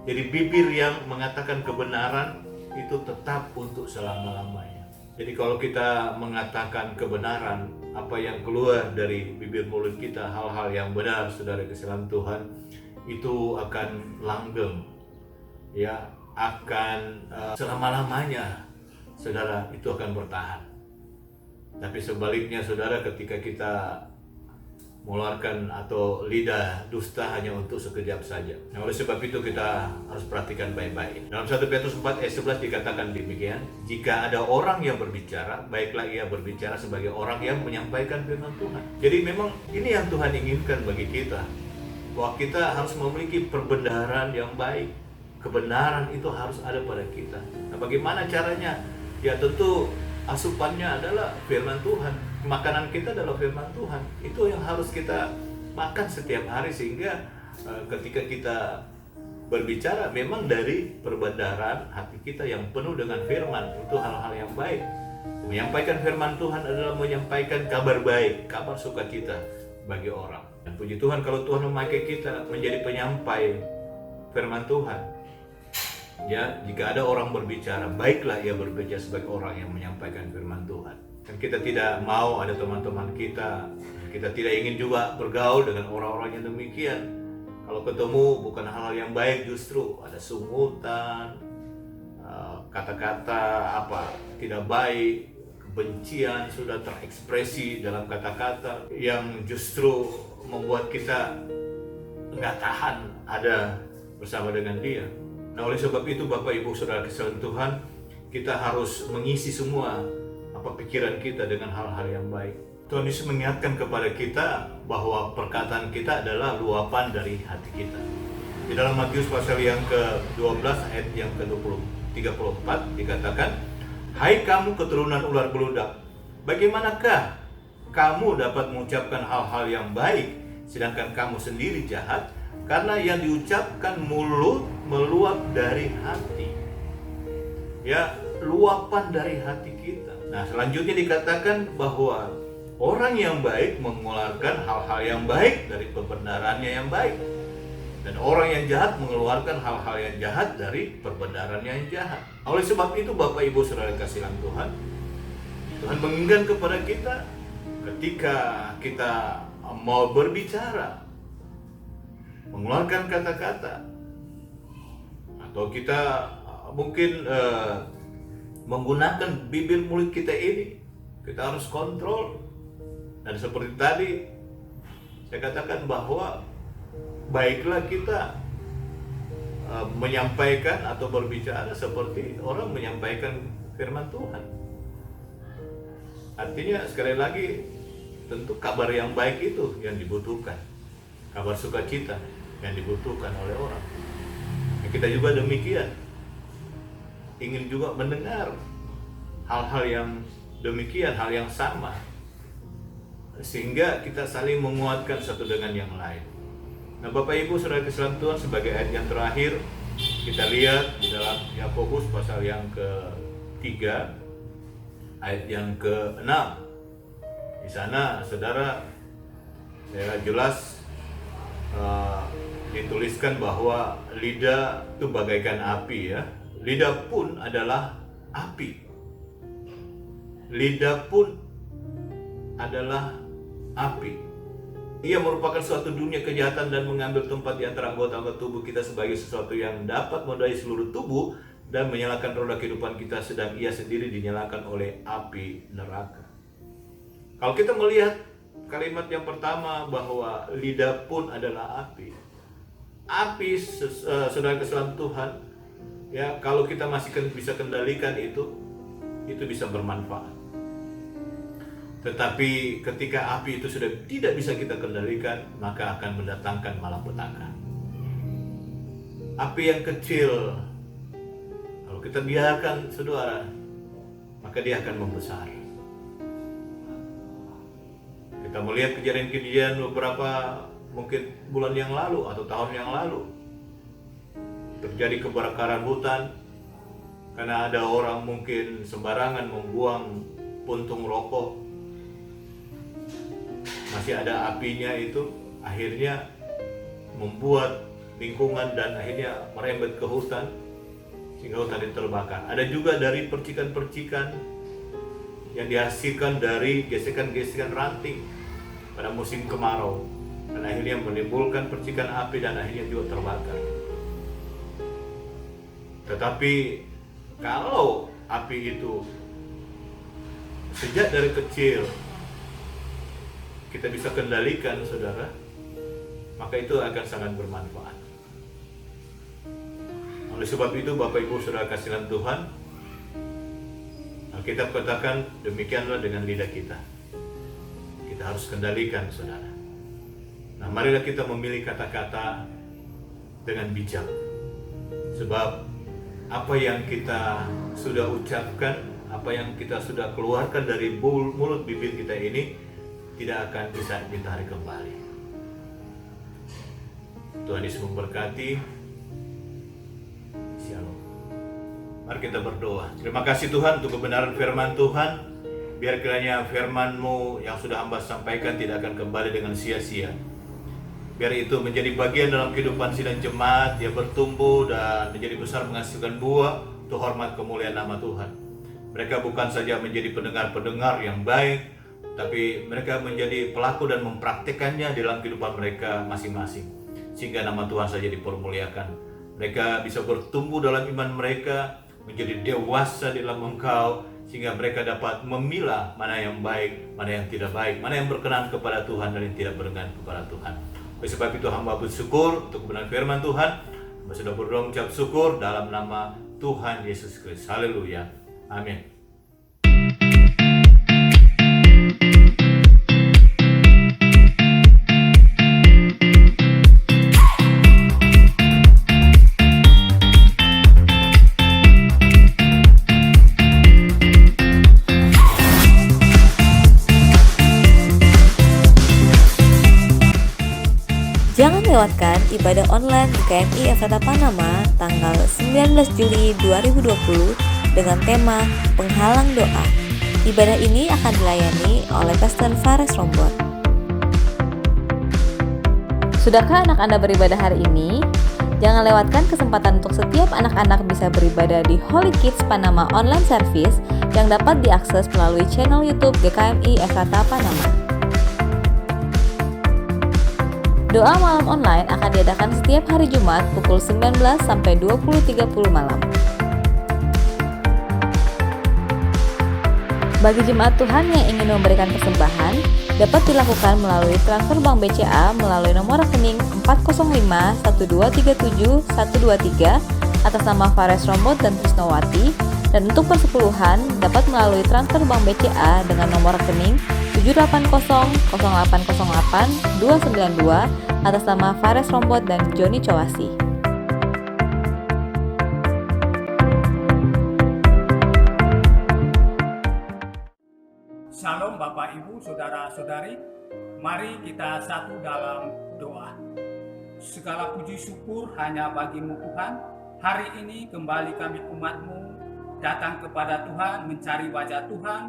Speaker 1: jadi bibir yang mengatakan kebenaran itu tetap untuk selama-lamanya. Jadi kalau kita mengatakan kebenaran, apa yang keluar dari bibir mulut kita, hal-hal yang benar, saudara kesalahan Tuhan, itu akan langgeng, ya, akan selama-lamanya, saudara, itu akan bertahan. Tapi sebaliknya, saudara, ketika kita mengeluarkan atau lidah dusta hanya untuk sekejap saja. Nah, oleh sebab itu kita harus perhatikan baik-baik. Dalam 1 Petrus 4 ayat 11 dikatakan demikian, jika ada orang yang berbicara, baiklah ia berbicara sebagai orang yang menyampaikan firman Tuhan. Jadi memang ini yang Tuhan inginkan bagi kita, bahwa kita harus memiliki perbendaharaan yang baik. Kebenaran itu harus ada pada kita. Nah, bagaimana caranya? Ya tentu asupannya adalah firman Tuhan. Makanan kita adalah firman Tuhan. Itu yang harus kita makan setiap hari, sehingga ketika kita berbicara memang dari perbendaharaan hati kita yang penuh dengan firman. Itu hal-hal yang baik. Menyampaikan firman Tuhan adalah menyampaikan kabar baik, kabar sukacita bagi orang. Dan puji Tuhan kalau Tuhan memakai kita menjadi penyampai firman Tuhan. Ya, jika ada orang berbicara, baiklah ia berbicara sebagai orang yang menyampaikan firman Tuhan. Dan kita tidak mau ada teman-teman kita tidak ingin juga bergaul dengan orang-orang yang demikian. Kalau ketemu bukan hal-hal yang baik, justru ada sungutan, kata-kata tidak baik, kebencian sudah terekspresi dalam kata-kata yang justru membuat kita nggak tahan ada bersama dengan dia. Nah, oleh sebab itu Bapak Ibu Saudara kesalahan Tuhan, kita harus mengisi semua pikiran kita dengan hal-hal yang baik. Tuhan Yesus mengingatkan kepada kita bahwa perkataan kita adalah luapan dari hati kita. Di dalam Matius pasal yang ke-12 ayat yang ke-34 dikatakan, hai kamu keturunan ular beludak, bagaimanakah kamu dapat mengucapkan hal-hal yang baik sedangkan kamu sendiri jahat, karena yang diucapkan mulut meluap dari hati. Ya, luapan dari hati kita. Nah, selanjutnya dikatakan bahwa orang yang baik mengeluarkan hal-hal yang baik dari pembenarannya yang baik, dan orang yang jahat mengeluarkan hal-hal yang jahat dari perbenarannya yang jahat. Oleh sebab itu, Bapak Ibu Saudara kasihan Tuhan, Tuhan menginginkan kepada kita ketika kita mau berbicara, mengeluarkan kata-kata, atau kita mungkin menggunakan bibir mulut kita ini, kita harus kontrol. Dan seperti tadi saya katakan bahwa baiklah kita menyampaikan atau berbicara seperti orang menyampaikan firman Tuhan. Artinya sekali lagi, tentu kabar yang baik itu yang dibutuhkan, kabar sukacita yang dibutuhkan oleh orang. Kita juga demikian, ingin juga mendengar hal-hal yang demikian, hal yang sama, sehingga kita saling menguatkan satu dengan yang lain. Nah, Bapak Ibu Saudara kasihan Tuhan, sebagai ayat yang terakhir kita lihat di dalam Yakobus pasal yang ke-3 ayat yang ke-6. Di sana saudara, saya jelas dituliskan bahwa lidah itu bagaikan api, ya. Lidah pun adalah api. Lidah pun adalah api. Ia merupakan suatu dunia kejahatan dan mengambil tempat di antara anggota-anggota tubuh kita sebagai sesuatu yang dapat menodai seluruh tubuh dan menyalakan roda kehidupan kita, sedang ia sendiri dinyalakan oleh api neraka. Kalau kita melihat kalimat yang pertama bahwa lidah pun adalah api. Api, saudara kasihan Tuhan, ya, kalau kita masih bisa kendalikan itu bisa bermanfaat. Tetapi ketika api itu sudah tidak bisa kita kendalikan, maka akan mendatangkan malapetaka. Api yang kecil, kalau kita biarkan saudara, maka dia akan membesar. Kita melihat kejadian-kejadian beberapa mungkin bulan yang lalu atau tahun yang lalu, terjadi kebakaran hutan karena ada orang mungkin sembarangan membuang puntung rokok. Masih ada apinya itu, akhirnya membuat lingkungan dan akhirnya merembet ke hutan sehingga hutan itu terbakar. Ada juga dari percikan-percikan yang dihasilkan dari gesekan-gesekan ranting pada musim kemarau, dan akhirnya menimbulkan percikan api dan akhirnya juga terbakar. Tetapi kalau api itu sejak dari kecil kita bisa kendalikan, saudara, maka itu akan sangat bermanfaat. Oleh sebab itu, Bapak Ibu Saudara kasihan Tuhan, Alkitab katakan demikianlah dengan lidah kita. Kita harus kendalikan, saudara. Nah, marilah kita memilih kata-kata dengan bijak. Sebab apa yang kita sudah ucapkan, apa yang kita sudah keluarkan dari mulut bibir kita ini tidak akan bisa ditarik kembali. Tuhan Yesus memberkati. Shalom. Mari kita berdoa. Terima kasih Tuhan untuk kebenaran firman Tuhan. Biar kiranya firman-Mu yang sudah hamba sampaikan tidak akan kembali dengan sia-sia. Biar itu menjadi bagian dalam kehidupan sidang jemaat, dia bertumbuh dan menjadi besar menghasilkan buah untuk hormat kemuliaan nama Tuhan. Mereka bukan saja menjadi pendengar-pendengar yang baik, tapi mereka menjadi pelaku dan mempraktikkannya dalam kehidupan mereka masing-masing, sehingga nama Tuhan saja dipermuliakan. Mereka bisa bertumbuh dalam iman mereka, menjadi dewasa dalam Engkau, sehingga mereka dapat memilah mana yang baik, mana yang tidak baik, mana yang berkenan kepada Tuhan dan yang tidak berkenan kepada Tuhan. Oleh sebab itu hamba bersyukur untuk kebenaran firman Tuhan. Hamba sudah berdoa mengucap syukur dalam nama Tuhan Yesus Kristus. Haleluya. Amin.
Speaker 3: melewatkan ibadah online GKMI Efrata Panama tanggal 19 Juli 2020 dengan tema Penghalang Doa. Ibadah ini akan dilayani oleh Pastor Fares Rombot. Sudahkah anak Anda beribadah hari ini? Jangan lewatkan kesempatan untuk setiap anak-anak bisa beribadah di Holy Kids Panama Online Service yang dapat diakses melalui channel YouTube GKMI Efrata Panama. Doa malam online akan diadakan setiap hari Jumat pukul 19 sampai 20.30 malam. Bagi jemaat Tuhan yang ingin memberikan persembahan, dapat dilakukan melalui transfer bank BCA melalui nomor rekening 405-1237-123 atas nama Fares Rombot dan Trisnowati, dan untuk persepuluhan dapat melalui transfer bank BCA dengan nomor rekening 780-0808-292 atas nama Fares Rombot dan Joni Cowasi.
Speaker 4: Shalom Bapak Ibu, Saudara-saudari, mari kita satu dalam doa. Segala puji syukur hanya bagi-Mu Tuhan. Hari ini kembali kami umat-Mu datang kepada Tuhan, mencari wajah Tuhan,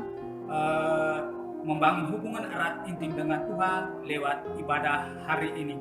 Speaker 4: membangun hubungan erat intim dengan Tuhan lewat ibadah hari ini.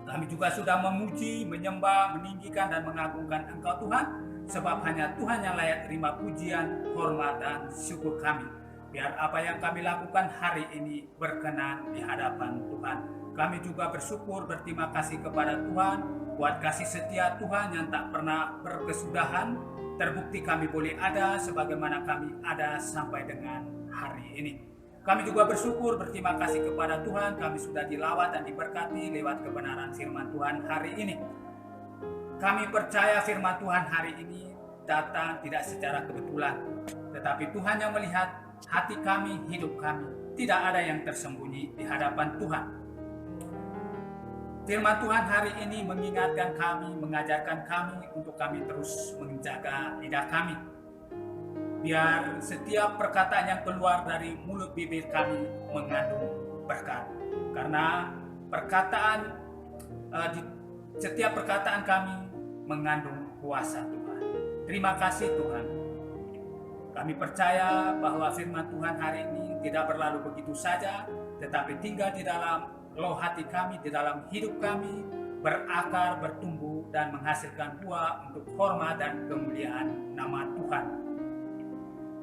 Speaker 4: Kami juga sudah memuji, menyembah, meninggikan dan mengagungkan Engkau Tuhan, sebab hanya Tuhan yang layak terima pujian, hormat dan syukur kami. Biar apa yang kami lakukan hari ini berkenan di hadapan Tuhan. Kami juga bersyukur, berterima kasih kepada Tuhan buat kasih setia Tuhan yang tak pernah berkesudahan. Terbukti kami boleh ada sebagaimana kami ada sampai dengan hari ini. Kami juga bersyukur, berterima kasih kepada Tuhan, kami sudah dilawat dan diberkati lewat kebenaran firman Tuhan hari ini. Kami percaya firman Tuhan hari ini datang tidak secara kebetulan, tetapi Tuhan yang melihat hati kami, hidup kami. Tidak ada yang tersembunyi di hadapan Tuhan. Firman Tuhan hari ini mengingatkan kami, mengajarkan kami untuk kami terus menjaga lidah kami. Biar setiap perkataan yang keluar dari mulut bibir kami mengandung berkat. Karena setiap perkataan kami mengandung kuasa Tuhan. Terima kasih Tuhan. Kami percaya bahwa firman Tuhan hari ini tidak berlalu begitu saja, tetapi tinggal di dalam roh hati kami, di dalam hidup kami, berakar, bertumbuh, dan menghasilkan buah untuk hormat dan kemuliaan nama Tuhan.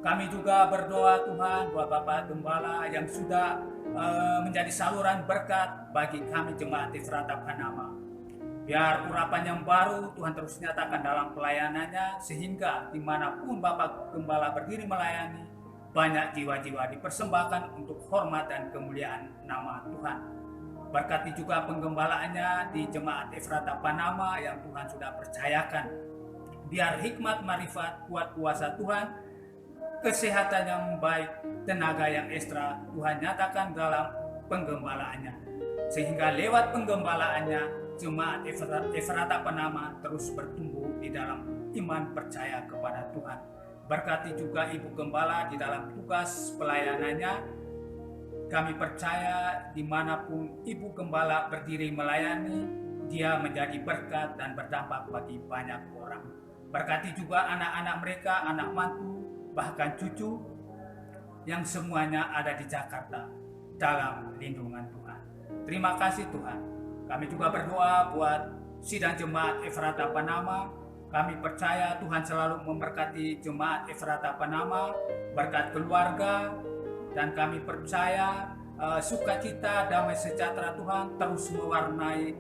Speaker 4: Kami juga berdoa Tuhan buat Bapak Gembala yang sudah menjadi saluran berkat bagi kami jemaat Efrata Panama. Biar urapan yang baru Tuhan terus nyatakan dalam pelayanannya, sehingga dimanapun Bapak Gembala berdiri melayani, banyak jiwa-jiwa dipersembahkan untuk hormat dan kemuliaan nama Tuhan. Berkati juga penggembalaannya di jemaat Efrata Panama yang Tuhan sudah percayakan. Biar hikmat, marifat, kuat kuasa Tuhan, kesehatan yang baik, tenaga yang ekstra Tuhan nyatakan dalam penggembalaannya. Sehingga lewat penggembalaannya, jemaat Efrata Panama terus bertumbuh di dalam iman percaya kepada Tuhan. Berkati juga Ibu Gembala di dalam tugas pelayanannya. Kami percaya dimanapun Ibu Gembala berdiri melayani, dia menjadi berkat dan berdampak bagi banyak orang. Berkati juga anak-anak mereka, anak mantu, bahkan cucu yang semuanya ada di Jakarta dalam lindungan Tuhan. Terima kasih Tuhan. Kami juga berdoa buat sidang jemaat Efrata Panama. Kami percaya Tuhan selalu memberkati jemaat Efrata Panama, berkat keluarga, dan kami percaya sukacita, damai sejahtera Tuhan terus mewarnai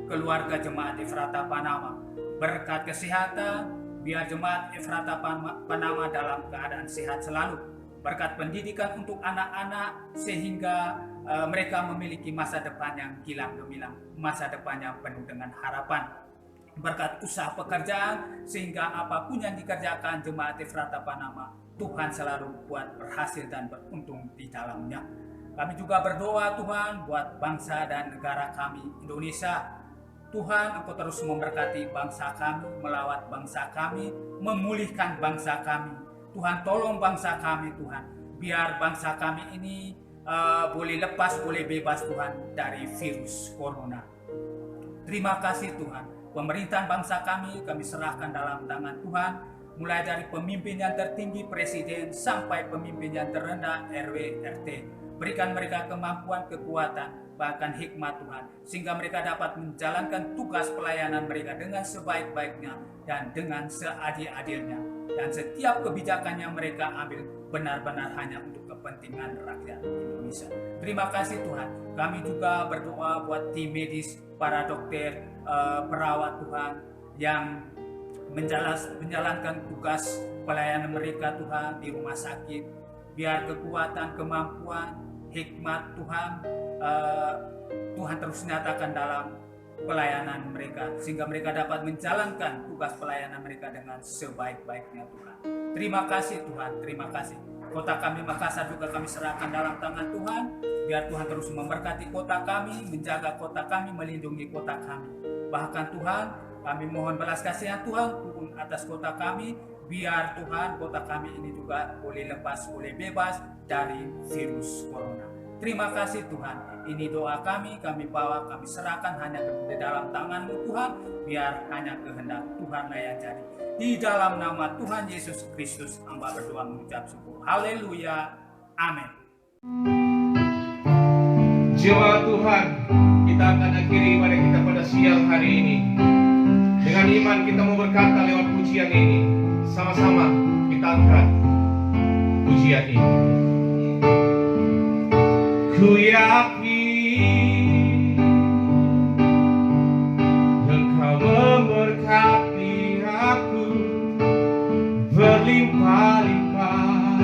Speaker 4: keluarga jemaat Efrata Panama. Berkat kesehatan, biar jemaat Efrata Panama dalam keadaan sehat selalu. Berkat pendidikan untuk anak-anak sehingga mereka memiliki masa depan yang gilang gemilang, masa depan yang penuh dengan harapan. Berkat usaha pekerjaan sehingga apapun yang dikerjakan jemaat Efrata Panama, Tuhan selalu buat berhasil dan beruntung di dalamnya. Kami juga berdoa Tuhan buat bangsa dan negara kami Indonesia. Tuhan, Engkau terus memberkati bangsa kami, melawat bangsa kami, memulihkan bangsa kami. Tuhan, tolong bangsa kami Tuhan, biar bangsa kami ini boleh lepas, boleh bebas Tuhan dari virus corona. Terima kasih Tuhan. Pemerintahan bangsa kami serahkan dalam tangan Tuhan. Mulai dari pemimpin yang tertinggi, presiden, sampai pemimpin yang terendah, RW, RT. Berikan mereka kemampuan, kekuatan, bahkan hikmat Tuhan, sehingga mereka dapat menjalankan tugas pelayanan mereka dengan sebaik-baiknya dan dengan seadil-adilnya. Dan setiap kebijakan yang mereka ambil benar-benar hanya untuk kepentingan rakyat Indonesia. Terima kasih Tuhan. Kami juga berdoa buat tim medis, para dokter, perawat Tuhan yang menjalankan tugas pelayanan mereka Tuhan di rumah sakit. Biar kekuatan, kemampuan, hikmat Tuhan, Tuhan terus nyatakan dalam pelayanan mereka, sehingga mereka dapat menjalankan tugas pelayanan mereka dengan sebaik-baiknya Tuhan. Terima kasih Tuhan, terima kasih. Kota kami Makassar juga kami serahkan dalam tangan Tuhan. Biar Tuhan terus memberkati kota kami, menjaga kota kami, melindungi kota kami. Bahkan Tuhan, kami mohon belas kasihan Tuhan turun atas kota kami. Biar Tuhan kota kami ini juga boleh lepas, boleh bebas dari virus corona. Terima kasih Tuhan. Ini doa kami bawa, kami serahkan hanya ke dalam tangan-Mu Tuhan. Biar hanya kehendak Tuhanlah yang jadi. Di dalam nama Tuhan Yesus Kristus, hamba berdoa mengucap syukur. Haleluya. Amin.
Speaker 2: Jemaat Tuhan, kita akan akhiri ibadah kita pada siang hari ini. Dengan iman kita mau berkata lewat pujian ini. Sama-sama kita angkat pujian ini. Ku yakin Engkau memberkati aku berlimpah-limpah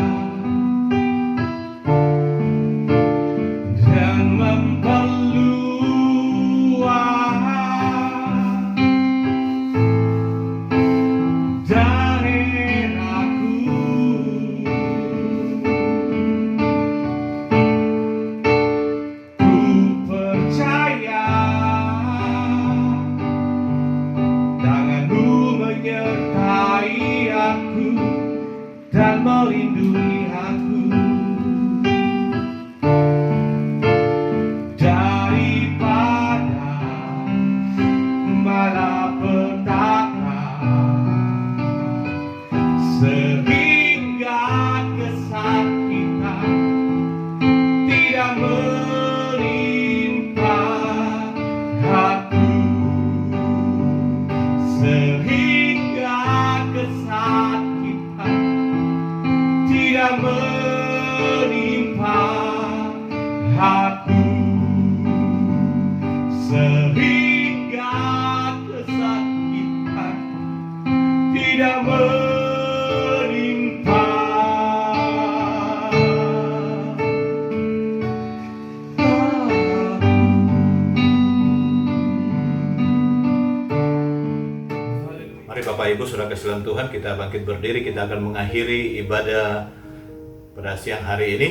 Speaker 2: dan memperluas daerahku. Ku percaya tangan-Mu menyertai aku dan melindungi aku daripada malapetaka, sehingga kesakitan tidak menimpa aku, sehingga kesakitan tidak menimpa aku, sehingga kesakitan tidak menimpa
Speaker 1: Mari Bapak Ibu Saudara kasih dalam Tuhan, kita bangkit berdiri, kita akan mengakhiri ibadah pada siang hari ini.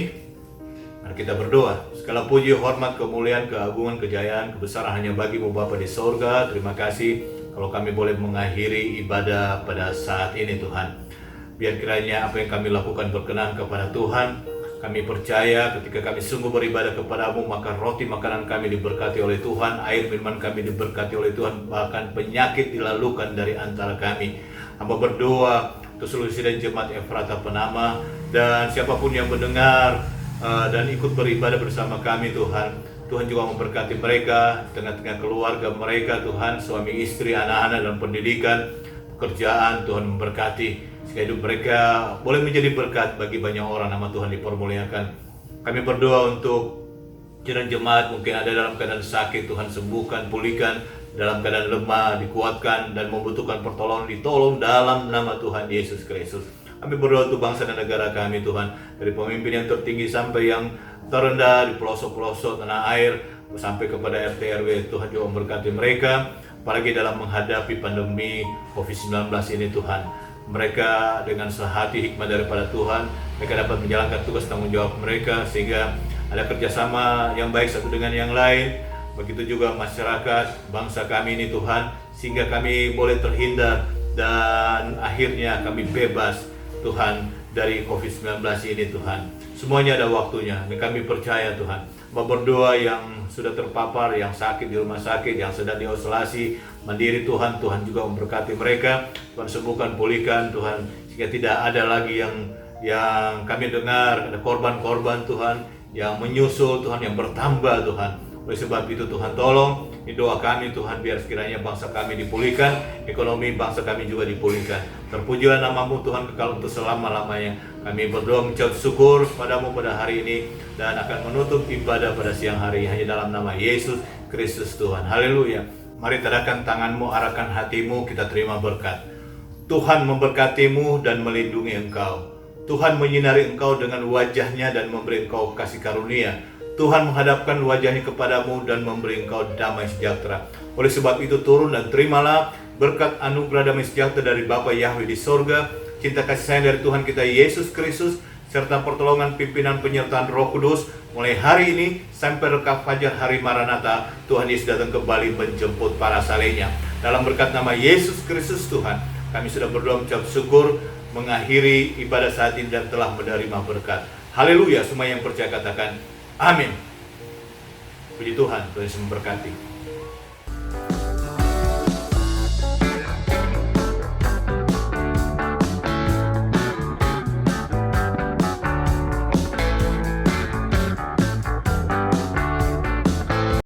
Speaker 1: Mari kita berdoa. Segala puji, hormat, kemuliaan, keagungan, kejayaan, kebesaran hanya bagi-Mu Bapa di sorga. Terima kasih kalau kami boleh mengakhiri ibadah pada saat ini Tuhan. Biar kiranya apa yang kami lakukan berkenan kepada Tuhan. Kami percaya ketika kami sungguh beribadah kepada-Mu, maka roti makanan kami diberkati oleh Tuhan, air minuman kami diberkati oleh Tuhan, bahkan penyakit dilalukan dari antara kami. Hamba berdoa untuk seluruh sidang jemaat Efrata Penama dan siapapun yang mendengar dan ikut beribadah bersama kami Tuhan. Tuhan juga memberkati mereka, tengah-tengah keluarga mereka Tuhan, suami istri, anak-anak dan pendidikan, pekerjaan. Tuhan memberkati sehingga hidup mereka boleh menjadi berkat bagi banyak orang. Nama Tuhan dipermuliakan. Kami berdoa untuk jemaat mungkin ada dalam keadaan sakit, Tuhan sembuhkan, pulihkan, dalam keadaan lemah dikuatkan dan membutuhkan pertolongan, ditolong dalam nama Tuhan Yesus Kristus. Kami berdoa untuk bangsa dan negara kami Tuhan, dari pemimpin yang tertinggi sampai yang terendah di pelosok-pelosok tanah air sampai kepada RT RW. Tuhan juga memberkati mereka, apalagi dalam menghadapi pandemi COVID-19 ini Tuhan. Mereka dengan sehati hikmat daripada Tuhan, mereka dapat menjalankan tugas tanggung jawab mereka sehingga ada kerjasama yang baik satu dengan yang lain. Begitu juga masyarakat bangsa kami ini Tuhan, sehingga kami boleh terhindar dan akhirnya kami bebas Tuhan dari COVID-19 ini Tuhan. Semuanya ada waktunya. Kami percaya Tuhan, berdoa yang sudah terpapar, yang sakit di rumah sakit, yang sedang diisolasi mandiri Tuhan, Tuhan juga memberkati mereka. Tuhan sembuhkan, pulihkan Tuhan, sehingga tidak ada lagi yang kami dengar ada korban-korban Tuhan yang menyusul Tuhan, yang bertambah Tuhan. Oleh sebab itu Tuhan tolong, ini doa kami Tuhan, biar sekiranya bangsa kami dipulihkan, ekonomi bangsa kami juga dipulihkan. Terpujilah nama-Mu Tuhan kekal untuk selama-lamanya. Kami berdoa mengucap syukur padamu pada hari ini, dan akan menutup ibadah pada siang hari hanya dalam nama Yesus Kristus Tuhan. Haleluya. Mari tadahkan tanganmu, arahkan hatimu, kita terima berkat. Tuhan memberkatimu dan melindungi engkau. Tuhan menyinari engkau dengan wajahnya dan memberi engkau kasih karunia. Tuhan menghadapkan wajahnya kepadamu dan memberi engkau damai sejahtera. Oleh sebab itu turun dan terimalah berkat anugerah damai sejahtera dari Bapa Yahweh di sorga, cinta kasih sayang dari Tuhan kita Yesus Kristus, serta pertolongan pimpinan penyertaan Roh Kudus mulai hari ini sampai rekah fajar hari Maranatha. Tuhan Yesus datang kembali menjemput para salehnya. Dalam berkat nama Yesus Kristus Tuhan, kami sudah berdoa mengucap syukur, mengakhiri ibadah saat ini dan telah menerima berkat. Haleluya. Semua yang percaya katakan amin. Puji Tuhan, Tuhan Yesus memberkati.